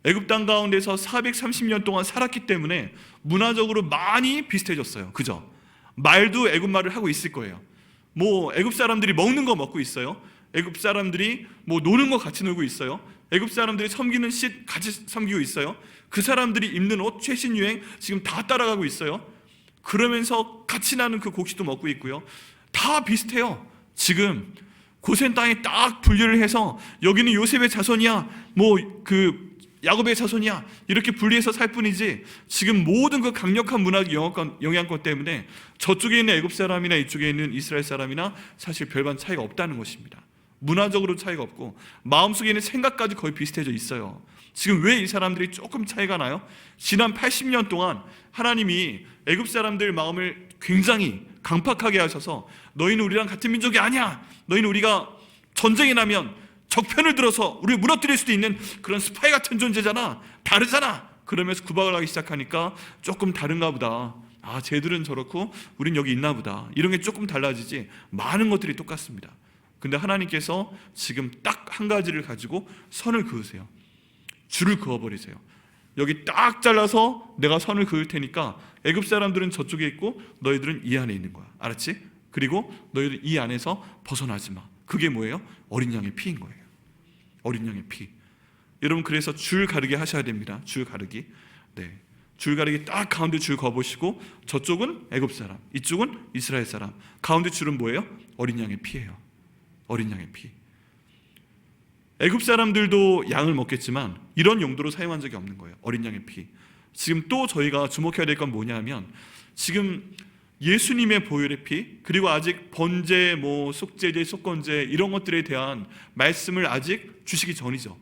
애굽 땅 가운데서 430년 동안 살았기 때문에 문화적으로 많이 비슷해졌어요. 그죠? 말도 애굽 말을 하고 있을 거예요. 뭐 애굽 사람들이 먹는 거 먹고 있어요. 애굽 사람들이 뭐 노는 거 같이 놀고 있어요. 애굽 사람들이 섬기는 씨 같이 섬기고 있어요. 그 사람들이 입는 옷 최신 유행 지금 다 따라가고 있어요. 그러면서 같이 나는 그 곡식도 먹고 있고요. 다 비슷해요. 지금 고센 땅에 딱 분류를 해서 여기는 요셉의 자손이야, 뭐 그 야곱의 자손이야 이렇게 분리해서 살 뿐이지, 지금 모든 그 강력한 문화적 영향권 때문에 저쪽에 있는 애굽 사람이나 이쪽에 있는 이스라엘 사람이나 사실 별반 차이가 없다는 것입니다. 문화적으로 차이가 없고 마음속에 있는 생각까지 거의 비슷해져 있어요. 지금 왜 이 사람들이 조금 차이가 나요? 지난 80년 동안 하나님이 애굽 사람들 마음을 굉장히 강팍하게 하셔서 너희는 우리랑 같은 민족이 아니야, 너희는 우리가 전쟁이 나면 적편을 들어서 우리를 무너뜨릴 수도 있는 그런 스파이 같은 존재잖아, 다르잖아, 그러면서 구박을 하기 시작하니까 조금 다른가 보다, 아 쟤들은 저렇고 우린 여기 있나 보다, 이런 게 조금 달라지지 많은 것들이 똑같습니다. 근데 하나님께서 지금 딱 한 가지를 가지고 선을 그으세요. 줄을 그어버리세요. 여기 딱 잘라서 내가 선을 그을 테니까 애굽 사람들은 저쪽에 있고 너희들은 이 안에 있는 거야, 알았지? 그리고 너희들 이 안에서 벗어나지 마. 그게 뭐예요? 어린 양의 피인 거예요. 어린 양의 피. 여러분, 그래서 줄 가르기 하셔야 됩니다. 줄 가르기. 네, 줄 가르기 딱 가운데 줄 그어보시고, 저쪽은 애굽 사람, 이쪽은 이스라엘 사람, 가운데 줄은 뭐예요? 어린 양의 피예요. 어린 양의 피. 애굽 사람들도 양을 먹겠지만 이런 용도로 사용한 적이 없는 거예요. 어린 양의 피. 지금 또 저희가 주목해야 될 건 뭐냐면, 지금 예수님의 보혈의 피, 그리고 아직 번제, 속죄제, 속건제 이런 것들에 대한 말씀을 아직 주시기 전이죠.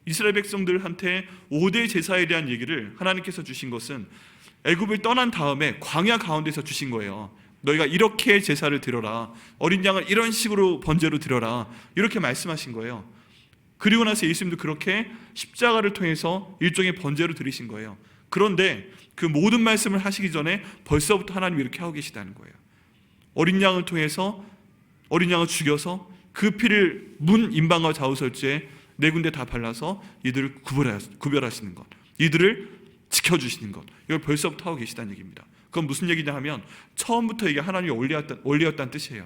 이스라엘 백성들한테 5대 제사에 대한 얘기를 하나님께서 주신 것은 애굽을 떠난 다음에 광야 가운데서 주신 거예요. 너희가 이렇게 제사를 드려라, 어린 양을 이런 식으로 번제로 드려라, 이렇게 말씀하신 거예요. 그리고 나서 예수님도 그렇게 십자가를 통해서 일종의 번제로 드리신 거예요. 그런데 그 모든 말씀을 하시기 전에 벌써부터 하나님이 이렇게 하고 계시다는 거예요. 어린 양을 통해서, 어린 양을 죽여서 그 피를 문 임방과 좌우설주에 네 군데 다 발라서 이들을 구별하시는 것, 이들을 지켜주시는 것, 이걸 벌써부터 하고 계시다는 얘기입니다. 그건 무슨 얘기냐 하면, 처음부터 이게 하나님의 원리였다는 뜻이에요.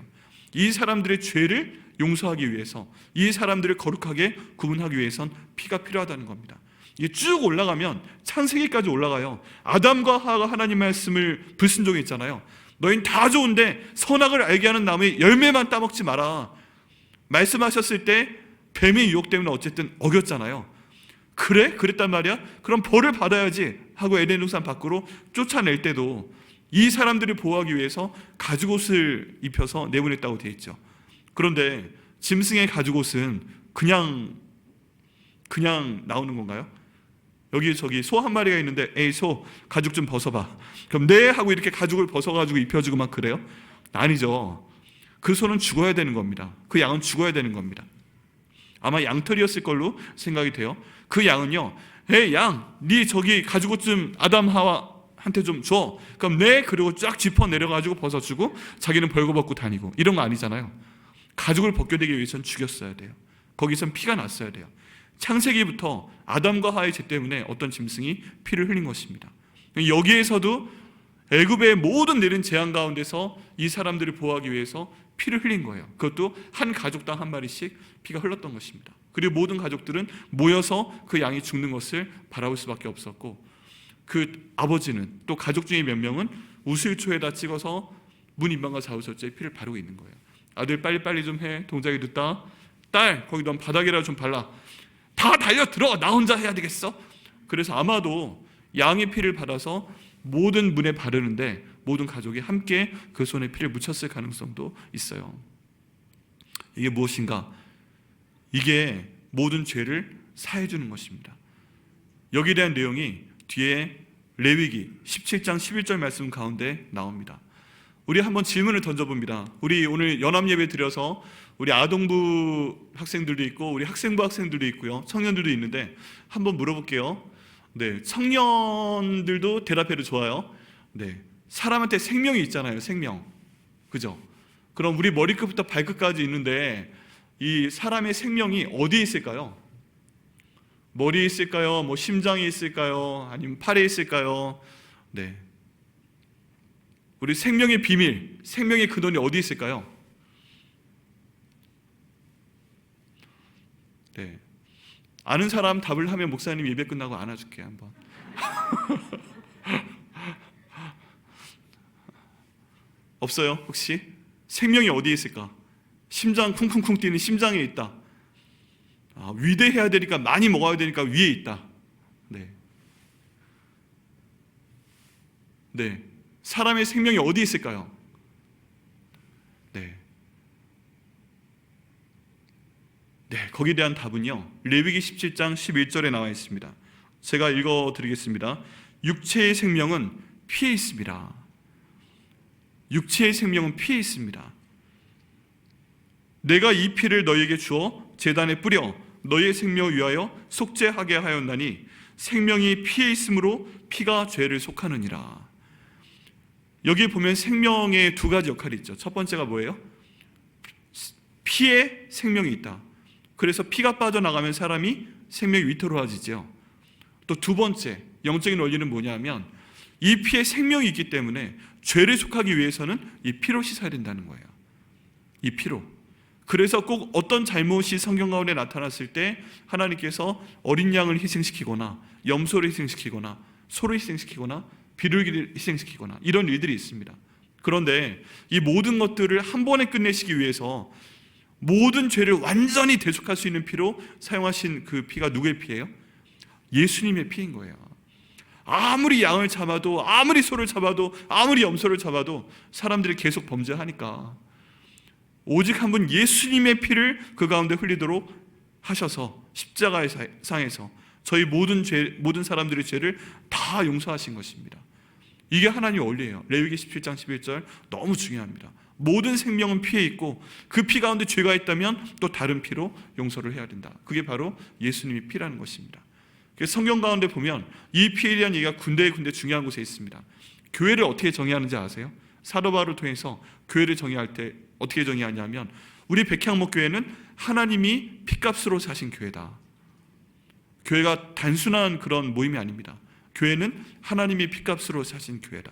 이 사람들의 죄를 용서하기 위해서, 이 사람들을 거룩하게 구분하기 위해선 피가 필요하다는 겁니다. 이게 쭉 올라가면 창세기까지 올라가요. 아담과 하와가 하나님 말씀을 불순종했잖아요. 너희는 다 좋은데 선악을 알게 하는 나무의 열매만 따먹지 마라 말씀하셨을 때 뱀의 유혹 때문에 어쨌든 어겼잖아요. 그래? 그랬단 말이야? 그럼 벌을 받아야지 하고 에덴 동산 밖으로 쫓아낼 때도 이 사람들을 보호하기 위해서 가죽옷을 입혀서 내보냈다고 되어 있죠. 그런데 짐승의 가죽옷은 그냥 나오는 건가요? 여기 저기 소 한 마리가 있는데, 에이 소 가죽 좀 벗어봐, 그럼 네 하고 이렇게 가죽을 벗어가지고 입혀주고 막 그래요? 아니죠. 그 소는 죽어야 되는 겁니다. 그 양은 죽어야 되는 겁니다. 아마 양털이었을 걸로 생각이 돼요. 그 양은요, 에이 양, 네 저기 가죽옷 좀 아담 하와한테 좀 줘. 그럼 네, 그리고 쫙 짚어 내려가지고 벗어주고 자기는 벌거벗고 다니고, 이런 거 아니잖아요. 가죽을 벗겨내기 위해서는 죽였어야 돼요. 거기선 피가 났어야 돼요. 창세기부터 아담과 하와의 죄 때문에 어떤 짐승이 피를 흘린 것입니다. 여기에서도 애굽의 모든 내린 재앙 가운데서 이 사람들을 보호하기 위해서 피를 흘린 거예요. 그것도 한 가족당 한 마리씩 피가 흘렀던 것입니다. 그리고 모든 가족들은 모여서 그 양이 죽는 것을 바라볼 수밖에 없었고, 그 아버지는, 또 가족 중에 몇 명은 우슬초에다 찍어서 문 임방과 좌우설주에 피를 바르고 있는 거예요. 아들 빨리빨리 좀 해, 동작이 늦다. 딸 거기 넌 바닥이라도 좀 발라. 다 달려들어, 나 혼자 해야 되겠어? 그래서 아마도 양의 피를 받아서 모든 문에 바르는데 모든 가족이 함께 그 손에 피를 묻혔을 가능성도 있어요. 이게 무엇인가? 이게 모든 죄를 사해주는 것입니다. 여기에 대한 내용이 뒤에 레위기 17장 11절 말씀 가운데 나옵니다. 우리 한번 질문을 던져봅니다. 우리 오늘 연합예배 드려서 우리 아동부 학생들도 있고 우리 학생부 학생들도 있고요, 청년들도 있는데 한번 물어볼게요. 네, 청년들도 대답해도 좋아요. 네, 사람한테 생명이 있잖아요. 생명, 그죠? 그럼 우리 머리끝부터 발끝까지 있는데 이 사람의 생명이 어디에 있을까요? 머리에 있을까요? 심장에 있을까요? 아니면 팔에 있을까요? 네, 우리 생명의 비밀, 생명의 근원이 어디 있을까요? 네, 아는 사람 답을 하면 목사님 예배 끝나고 안아줄게요 한번. 없어요? 혹시? 생명이 어디에 있을까? 심장 쿵쿵쿵 뛰는 심장에 있다. 위대해야 되니까, 많이 먹어야 되니까 위에 있다. 네. 사람의 생명이 어디 있을까요? 네. 거기에 대한 답은요, 레위기 17장 11절에 나와 있습니다. 제가 읽어드리겠습니다. 육체의 생명은 피에 있습니다. 육체의 생명은 피에 있습니다. 내가 이 피를 너희에게 주어 제단에 뿌려 너희의 생명을 위하여 속죄하게 하였나니 생명이 피에 있으므로 피가 죄를 속하느니라. 여기 보면 생명의 두 가지 역할이 있죠. 첫 번째가 뭐예요? 피에 생명이 있다. 그래서 피가 빠져나가면 사람이 생명이 위태로워지죠. 또 두 번째 영적인 원리는 뭐냐면 이 피에 생명이 있기 때문에 죄를 속하기 위해서는 이 피로 씻어야 된다는 거예요. 이 피로. 그래서 꼭 어떤 잘못이 성경 가운데 나타났을 때 하나님께서 어린 양을 희생시키거나 염소를 희생시키거나 소를 희생시키거나 비둘기를 희생시키거나 이런 일들이 있습니다. 그런데 이 모든 것들을 한 번에 끝내시기 위해서 모든 죄를 완전히 대속할 수 있는 피로 사용하신 그 피가 누구의 피예요? 예수님의 피인 거예요. 아무리 양을 잡아도, 아무리 소를 잡아도, 아무리 염소를 잡아도 사람들이 계속 범죄하니까 오직 한 분 예수님의 피를 그 가운데 흘리도록 하셔서 십자가의 상에서 저희 모든 사람들의 죄를 다 용서하신 것입니다. 이게 하나님의 원리예요. 레위기 17장 11절 너무 중요합니다. 모든 생명은 피에 있고 그 피 가운데 죄가 있다면 또 다른 피로 용서를 해야 된다. 그게 바로 예수님의 피라는 것입니다. 그래서 성경 가운데 보면 이 피에 대한 얘기가 군데 중요한 곳에 있습니다. 교회를 어떻게 정의하는지 아세요? 사도 바울을 통해서 교회를 정의할 때 어떻게 정의하냐면 우리 백향목교회는 하나님이 피값으로 사신 교회다. 교회가 단순한 그런 모임이 아닙니다. 교회는 하나님이 피값으로 사신 교회다.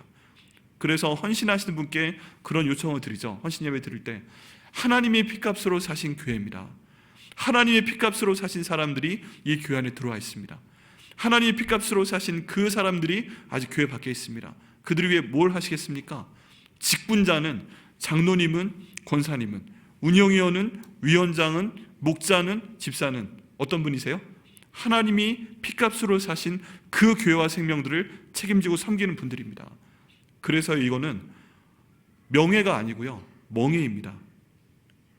그래서 헌신하시는 분께 그런 요청을 드리죠. 헌신 예배 드릴 때 하나님이 피값으로 사신 교회입니다. 하나님의 피값으로 사신 사람들이 이 교회 안에 들어와 있습니다. 하나님의 피값으로 사신 그 사람들이 아직 교회 밖에 있습니다. 그들을 위해 뭘 하시겠습니까? 직분자는, 장로님은, 권사님은, 운영위원은, 위원장은, 목자는, 집사는 어떤 분이세요? 하나님이 피값으로 사신 그 교회와 생명들을 책임지고 섬기는 분들입니다. 그래서 이거는 명예가 아니고요, 멍해입니다.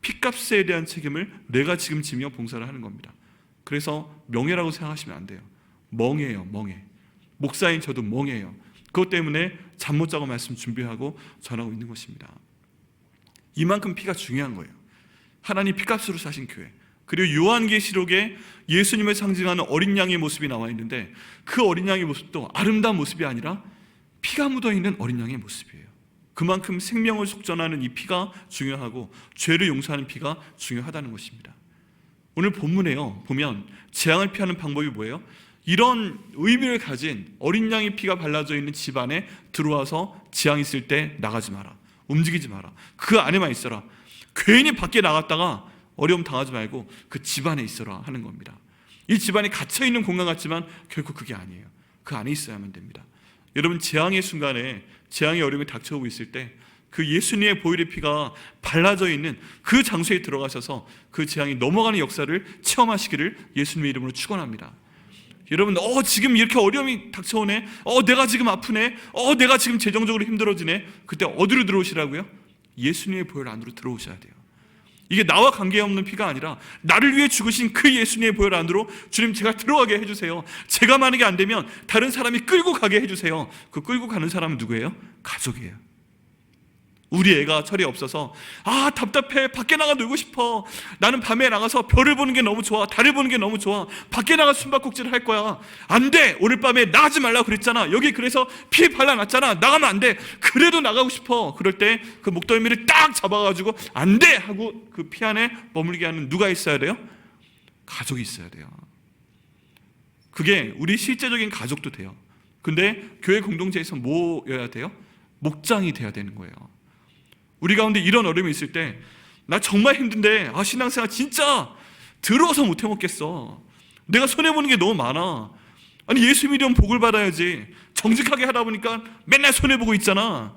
피값에 대한 책임을 내가 지금 지며 봉사를 하는 겁니다. 그래서 명예라고 생각하시면 안 돼요. 멍해예요, 멍해. 목사인 저도 멍해예요. 그것 때문에 잠 못 자고 말씀 준비하고 전하고 있는 것입니다. 이만큼 피가 중요한 거예요. 하나님 피값으로 사신 교회. 그리고 요한계시록에 예수님을 상징하는 어린 양의 모습이 나와 있는데 그 어린 양의 모습도 아름다운 모습이 아니라 피가 묻어있는 어린 양의 모습이에요. 그만큼 생명을 속전하는 이 피가 중요하고 죄를 용서하는 피가 중요하다는 것입니다. 오늘 본문에요 보면 재앙을 피하는 방법이 뭐예요? 이런 의미를 가진 어린 양의 피가 발라져 있는 집 안에 들어와서 재앙 있을 때 나가지 마라, 움직이지 마라, 그 안에만 있어라. 괜히 밖에 나갔다가 어려움 당하지 말고 그 집 안에 있어라 하는 겁니다. 이 집 안에 갇혀있는 공간 같지만 결코 그게 아니에요. 그 안에 있어야만 됩니다. 여러분, 재앙의 순간에, 재앙의 어려움이 닥쳐오고 있을 때 그 예수님의 보혈의 피가 발라져 있는 그 장소에 들어가셔서 그 재앙이 넘어가는 역사를 체험하시기를 예수님의 이름으로 축원합니다. 여러분, 지금 이렇게 어려움이 닥쳐오네, 내가 지금 아프네, 내가 지금 재정적으로 힘들어지네. 그때 어디로 들어오시라고요? 예수님의 보혈 안으로 들어오셔야 돼요. 이게 나와 관계없는 피가 아니라 나를 위해 죽으신 그 예수님의 보혈 안으로 주님 제가 들어가게 해주세요. 제가 만약에 안 되면 다른 사람이 끌고 가게 해주세요. 그 끌고 가는 사람은 누구예요? 가족이에요. 우리 애가 철이 없어서 답답해, 밖에 나가 놀고 싶어, 나는 밤에 나가서 별을 보는 게 너무 좋아, 달을 보는 게 너무 좋아, 밖에 나가 숨바꼭질을 할 거야. 안 돼, 오늘 밤에 나가지 말라고 그랬잖아, 여기 그래서 피 발라놨잖아, 나가면 안 돼. 그래도 나가고 싶어. 그럴 때 그 목덜미를 딱 잡아가지고 안 돼 하고 그 피 안에 머물게 하는 누가 있어야 돼요? 가족이 있어야 돼요. 그게 우리 실제적인 가족도 돼요. 근데 교회 공동체에서 뭐여야 돼요? 목장이 돼야 되는 거예요. 우리 가운데 이런 어려움이 있을 때 나 정말 힘든데 신앙생활 진짜 들어서 못 해먹겠어, 내가 손해보는 게 너무 많아, 아니 예수 믿으면 복을 받아야지, 정직하게 하다 보니까 맨날 손해보고 있잖아,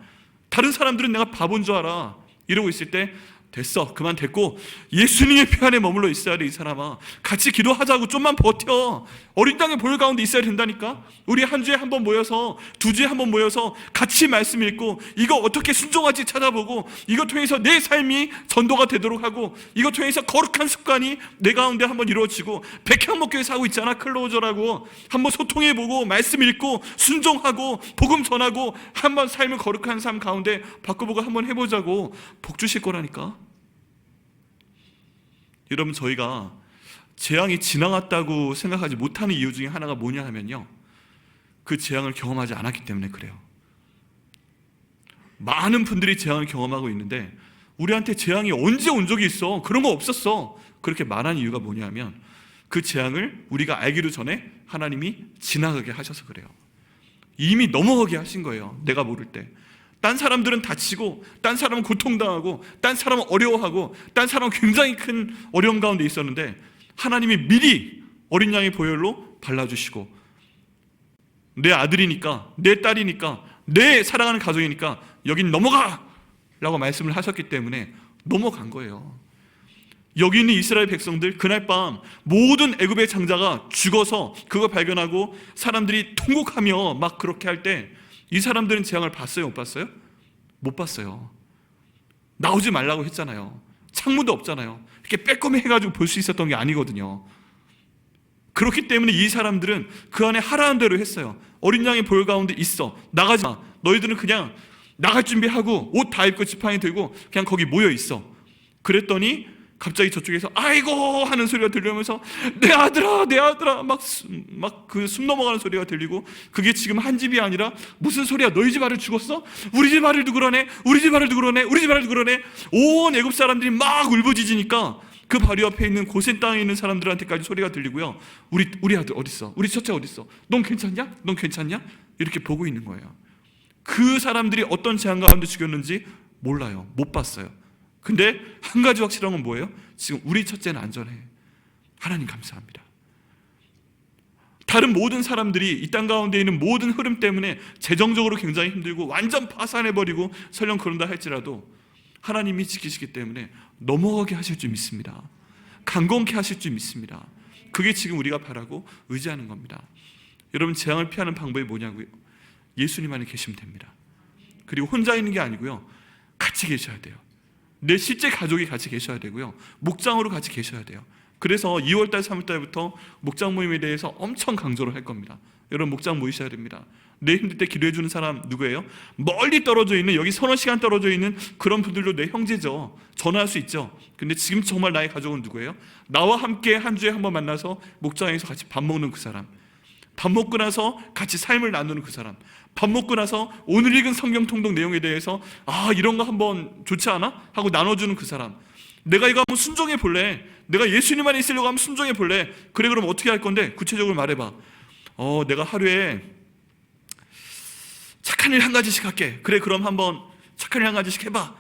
다른 사람들은 내가 바본 줄 알아, 이러고 있을 때 됐어, 그만 됐고 예수님의 표 안에 머물러 있어야 돼. 이 사람아, 같이 기도하자고. 좀만 버텨. 어린 땅의 보혈 가운데 있어야 된다니까. 우리 한 주에 한 번 모여서, 두 주에 한 번 모여서 같이 말씀 읽고, 이거 어떻게 순종할지 찾아보고, 이거 통해서 내 삶이 전도가 되도록 하고, 이거 통해서 거룩한 습관이 내 가운데 한번 이루어지고, 백향목교에서 하고 있잖아, 클로저라고. 한번 소통해보고 말씀 읽고 순종하고 복음 전하고 한번 삶을 거룩한 삶 가운데 바꿔보고 한번 해보자고. 복 주실 거라니까. 여러분, 저희가 재앙이 지나갔다고 생각하지 못하는 이유 중에 하나가 뭐냐 하면요, 그 재앙을 경험하지 않았기 때문에 그래요. 많은 분들이 재앙을 경험하고 있는데 우리한테 재앙이 언제 온 적이 있어? 그런 거 없었어. 그렇게 말하는 이유가 뭐냐 하면 그 재앙을 우리가 알기도 전에 하나님이 지나가게 하셔서 그래요. 이미 넘어가게 하신 거예요. 내가 모를 때. 딴 사람들은 다치고, 딴 사람은 고통당하고, 딴 사람은 어려워하고, 딴 사람은 굉장히 큰 어려움 가운데 있었는데 하나님이 미리 어린 양의 보혈로 발라주시고, 내 아들이니까, 내 딸이니까, 내 사랑하는 가족이니까 여긴 넘어가! 라고 말씀을 하셨기 때문에 넘어간 거예요. 여기 있는 이스라엘 백성들, 그날 밤 모든 애굽의 장자가 죽어서 그거 발견하고 사람들이 통곡하며 막 그렇게 할 때 이 사람들은 재앙을 봤어요? 못 봤어요? 못 봤어요. 나오지 말라고 했잖아요. 창문도 없잖아요. 이렇게 빼꼼히 해가지고 볼 수 있었던 게 아니거든요. 그렇기 때문에 이 사람들은 그 안에 하라는 대로 했어요. 어린 양의 보혈 가운데 있어, 나가지 마. 너희들은 그냥 나갈 준비하고 옷 다 입고 지팡이 들고 그냥 거기 모여 있어. 그랬더니 갑자기 저쪽에서 아이고 하는 소리가 들려오면서 내 아들아, 내 아들아, 막 그 숨 넘어가는 소리가 들리고, 그게 지금 한 집이 아니라 무슨 소리야? 너희 집 아들 죽었어? 우리 집 아들도 그러네, 우리 집 아들도 그러네, 우리 집 아들도 그러네. 온 애굽 사람들이 막 울부짖으니까 그 바위 앞에 있는 고센 땅에 있는 사람들한테까지 소리가 들리고요. 우리 아들 어딨어? 우리 첫째 어딨어? 넌 괜찮냐? 넌 괜찮냐? 이렇게 보고 있는 거예요. 그 사람들이 어떤 재앙 가운데 죽였는지 몰라요. 못 봤어요. 근데 한 가지 확실한 건 뭐예요? 지금 우리 첫째는 안전해. 하나님 감사합니다. 다른 모든 사람들이 이 땅 가운데 있는 모든 흐름 때문에 재정적으로 굉장히 힘들고 완전 파산해버리고 설령 그런다 할지라도 하나님이 지키시기 때문에 넘어가게 하실 줄 믿습니다. 강건케 하실 줄 믿습니다. 그게 지금 우리가 바라고 의지하는 겁니다. 여러분, 재앙을 피하는 방법이 뭐냐고요? 예수님 안에 계시면 됩니다. 그리고 혼자 있는 게 아니고요, 같이 계셔야 돼요. 내 실제 가족이 같이 계셔야 되고요, 목장으로 같이 계셔야 돼요. 그래서 2월달, 3월달부터 목장 모임에 대해서 엄청 강조를 할 겁니다. 여러분, 목장 모이셔야 됩니다. 내 힘들 때 기도해 주는 사람 누구예요? 멀리 떨어져 있는, 여기 서너 시간 떨어져 있는 그런 분들도 내 형제죠. 전화할 수 있죠. 근데 지금 정말 나의 가족은 누구예요? 나와 함께 한 주에 한 번 만나서 목장에서 같이 밥 먹는 그 사람, 밥 먹고 나서 같이 삶을 나누는 그 사람, 밥 먹고 나서 오늘 읽은 성경 통독 내용에 대해서 이런 거 한번 좋지 않아? 하고 나눠주는 그 사람. 내가 이거 한번 순종해 볼래? 내가 예수님 안에 있으려고 한번 순종해 볼래? 그래, 그럼 어떻게 할 건데? 구체적으로 말해봐. 내가 하루에 착한 일 한 가지씩 할게. 그래, 그럼 한번 착한 일 한 가지씩 해봐.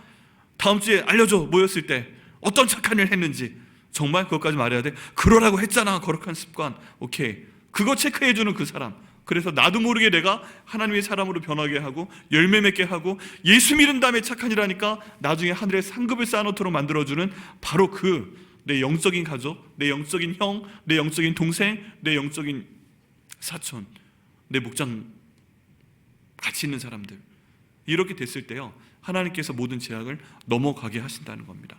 다음 주에 알려줘. 모였을 때 어떤 착한 일 했는지. 정말 그것까지 말해야 돼? 그러라고 했잖아, 거룩한 습관. 오케이, 그거 체크해주는 그 사람. 그래서 나도 모르게 내가 하나님의 사람으로 변하게 하고 열매 맺게 하고 예수 믿은 다음에 착한 일 하니까 나중에 하늘에 상급을 쌓아놓도록 만들어주는 바로 그 내 영적인 가족, 내 영적인 형, 내 영적인 동생, 내 영적인 사촌, 내 목장 같이 있는 사람들. 이렇게 됐을 때요, 하나님께서 모든 재앙을 넘어가게 하신다는 겁니다.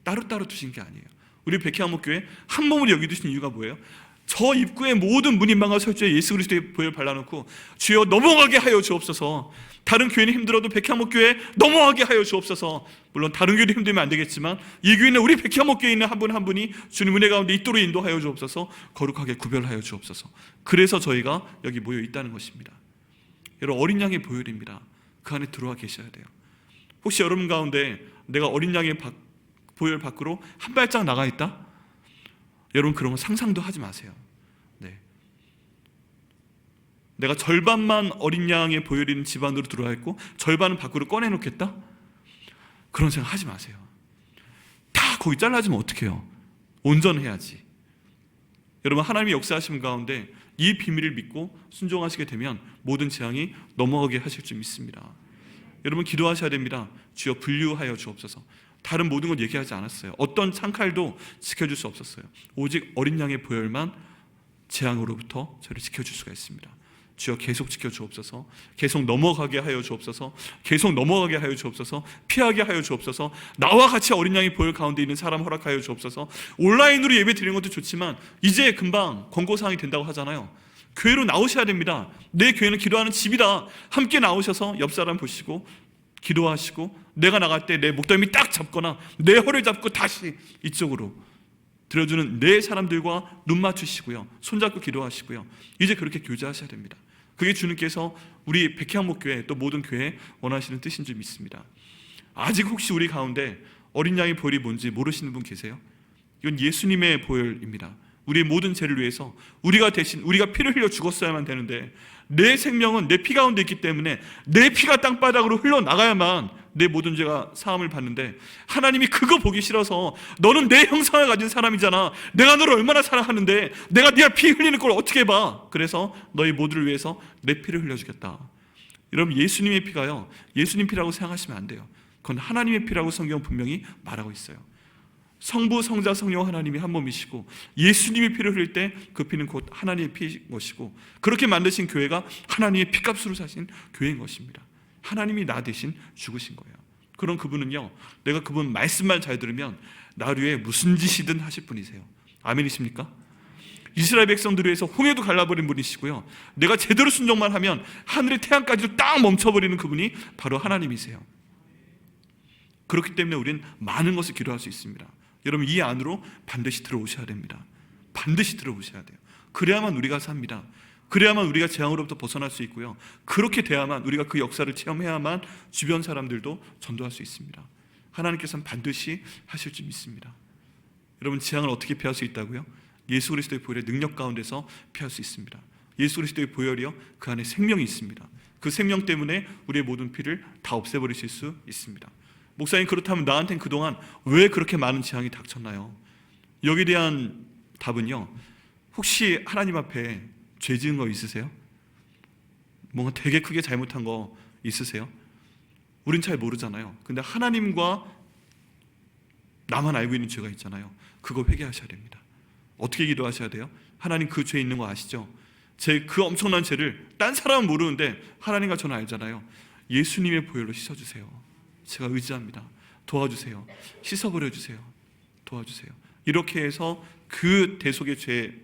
따로따로 두신 게 아니에요. 우리 백향목교회 한 몸으로 여기 두신 이유가 뭐예요? 저 입구의 모든 문인방과 설주에 예수 그리스도의 보혈 발라놓고 주여 넘어가게 하여 주옵소서. 다른 교회는 힘들어도 백향목교회 넘어가게 하여 주옵소서. 물론 다른 교회도 힘들면 안 되겠지만 이 교회는 우리 백향목교회에 있는 한 분 한 분이 주님 은혜 가운데 있도록 인도하여 주옵소서. 거룩하게 구별하여 주옵소서. 그래서 저희가 여기 모여 있다는 것입니다. 여러분, 어린 양의 보혈입니다. 그 안에 들어와 계셔야 돼요. 혹시 여러분 가운데 내가 어린 양의 보혈 밖으로 한 발짝 나가 있다? 여러분, 그런 거 상상도 하지 마세요. 네. 내가 절반만 어린 양의 보혈이 있는 집 안으로 들어와 있고 절반은 밖으로 꺼내놓겠다? 그런 생각 하지 마세요. 다 거기 잘라지면 어떡해요? 온전해야지. 여러분, 하나님의 역사하심 가운데 이 비밀을 믿고 순종하시게 되면 모든 재앙이 넘어가게 하실 줄 믿습니다. 여러분, 기도하셔야 됩니다. 주여 분류하여 주옵소서. 다른 모든 건 얘기하지 않았어요. 어떤 창칼도 지켜줄 수 없었어요. 오직 어린 양의 보혈만 재앙으로부터 저를 지켜줄 수가 있습니다. 주여 계속 지켜주옵소서. 계속 넘어가게 하여 주옵소서. 계속 넘어가게 하여 주옵소서. 피하게 하여 주옵소서. 나와 같이 어린 양의 보혈 가운데 있는 사람 허락하여 주옵소서. 온라인으로 예배 드리는 것도 좋지만 이제 금방 권고사항이 된다고 하잖아요. 교회로 나오셔야 됩니다. 내 교회는 기도하는 집이다. 함께 나오셔서 옆 사람 보시고 기도하시고, 내가 나갈 때 내 목덜미 딱 잡거나 내 허를 잡고 다시 이쪽으로 들어주는 내 사람들과 눈 맞추시고요, 손잡고 기도하시고요. 이제 그렇게 교제하셔야 됩니다. 그게 주님께서 우리 백향목교회 또 모든 교회에 원하시는 뜻인 줄 믿습니다. 아직 혹시 우리 가운데 어린 양의 보혈이 뭔지 모르시는 분 계세요? 이건 예수님의 보혈입니다. 우리의 모든 죄를 위해서 우리가 피를 흘려 죽었어야만 되는데, 내 생명은 내 피 가운데 있기 때문에 내 피가 땅바닥으로 흘러나가야만 내 모든 죄가 사함을 받는데, 하나님이 그거 보기 싫어서 너는 내 형상을 가진 사람이잖아, 내가 너를 얼마나 사랑하는데 내가 네 피 흘리는 걸 어떻게 봐, 그래서 너희 모두를 위해서 내 피를 흘려주겠다. 여러분, 예수님의 피가요, 예수님 피라고 생각하시면 안 돼요. 그건 하나님의 피라고 성경은 분명히 말하고 있어요. 성부, 성자, 성령 하나님이 한 몸이시고, 예수님이 피를 흘릴 때 그 피는 곧 하나님의 피인 것이고, 그렇게 만드신 교회가 하나님의 피값으로 사신 교회인 것입니다. 하나님이 나 대신 죽으신 거예요. 그런 그분은요, 내가 그분 말씀만 잘 들으면 나를 위해 무슨 짓이든 하실 분이세요. 아멘이십니까? 이스라엘 백성들을 위해서 홍해도 갈라버린 분이시고요, 내가 제대로 순종만 하면 하늘의 태양까지도 딱 멈춰버리는 그분이 바로 하나님이세요. 그렇기 때문에 우리는 많은 것을 기도할 수 있습니다. 여러분, 이 안으로 반드시 들어오셔야 됩니다. 반드시 들어오셔야 돼요. 그래야만 우리가 삽니다. 그래야만 우리가 재앙으로부터 벗어날 수 있고요, 그렇게 돼야만 우리가 그 역사를 체험해야만 주변 사람들도 전도할 수 있습니다. 하나님께서는 반드시 하실 줄 믿습니다. 여러분, 재앙을 어떻게 피할 수 있다고요? 예수 그리스도의 보혈의 능력 가운데서 피할 수 있습니다. 예수 그리스도의 보혈이요, 그 안에 생명이 있습니다. 그 생명 때문에 우리의 모든 피를 다 없애버리실 수 있습니다. 목사님, 그렇다면 나한테는 그동안 왜 그렇게 많은 재앙이 닥쳤나요? 여기에 대한 답은요, 혹시 하나님 앞에 죄 지은 거 있으세요? 뭔가 되게 크게 잘못한 거 있으세요? 우린 잘 모르잖아요. 근데 하나님과 나만 알고 있는 죄가 있잖아요. 그거 회개하셔야 됩니다. 어떻게 기도하셔야 돼요? 하나님, 그 죄 있는 거 아시죠? 제 그 엄청난 죄를 딴 사람은 모르는데 하나님과 저는 알잖아요. 예수님의 보혈로 씻어주세요. 제가 의지합니다. 도와주세요. 씻어버려 주세요. 도와주세요. 이렇게 해서 그 대속의 죄,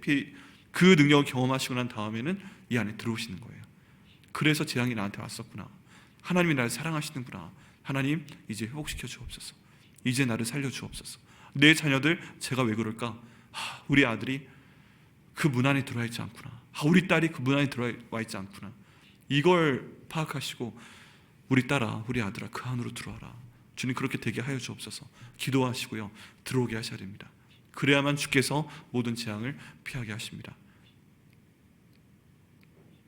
그 능력을 경험하시고 난 다음에는 이 안에 들어오시는 거예요. 그래서 재앙이 나한테 왔었구나. 하나님이 나를 사랑하시는구나. 하나님, 이제 회복시켜 주옵소서. 이제 나를 살려 주옵소서. 내 자녀들 제가 왜 그럴까? 우리 아들이 그 문 안에 들어와 있지 않구나. 우리 딸이 그 문 안에 들어와 있지 않구나. 이걸 파악하시고, 우리 딸아, 우리 아들아, 그 안으로 들어와라. 주님, 그렇게 되게 하여 주옵소서. 기도하시고요, 들어오게 하셔야 됩니다. 그래야만 주께서 모든 재앙을 피하게 하십니다.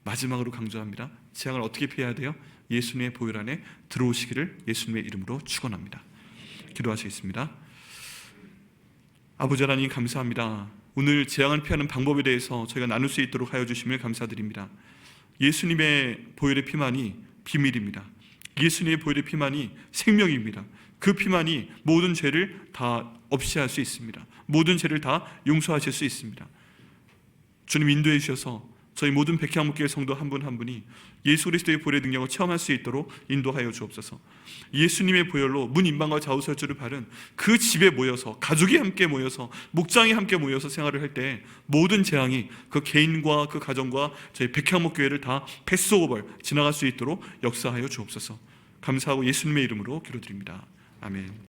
마지막으로 강조합니다. 재앙을 어떻게 피해야 돼요? 예수님의 보혈 안에 들어오시기를 예수님의 이름으로 축원합니다. 기도하시겠습니다. 아버지 하나님, 감사합니다. 오늘 재앙을 피하는 방법에 대해서 저희가 나눌 수 있도록 하여 주심을 감사드립니다. 예수님의 보혈의 피만이 비밀입니다. 예수님의 보혈의 피만이 생명입니다. 그 피만이 모든 죄를 다 없이 할 수 있습니다. 모든 죄를 다 용서하실 수 있습니다. 주님, 인도해 주셔서 저희 모든 백향목교회 성도 한 분 한 분이 예수 그리스도의 보혈의 능력을 체험할 수 있도록 인도하여 주옵소서. 예수님의 보혈로 문 인방과 좌우설주를 바른 그 집에 모여서, 가족이 함께 모여서, 목장이 함께 모여서 생활을 할 때 모든 재앙이 그 개인과 그 가정과 저희 백향목교회를 다 패스오버 지나갈 수 있도록 역사하여 주옵소서. 감사하고 예수님의 이름으로 기도드립니다. 아멘.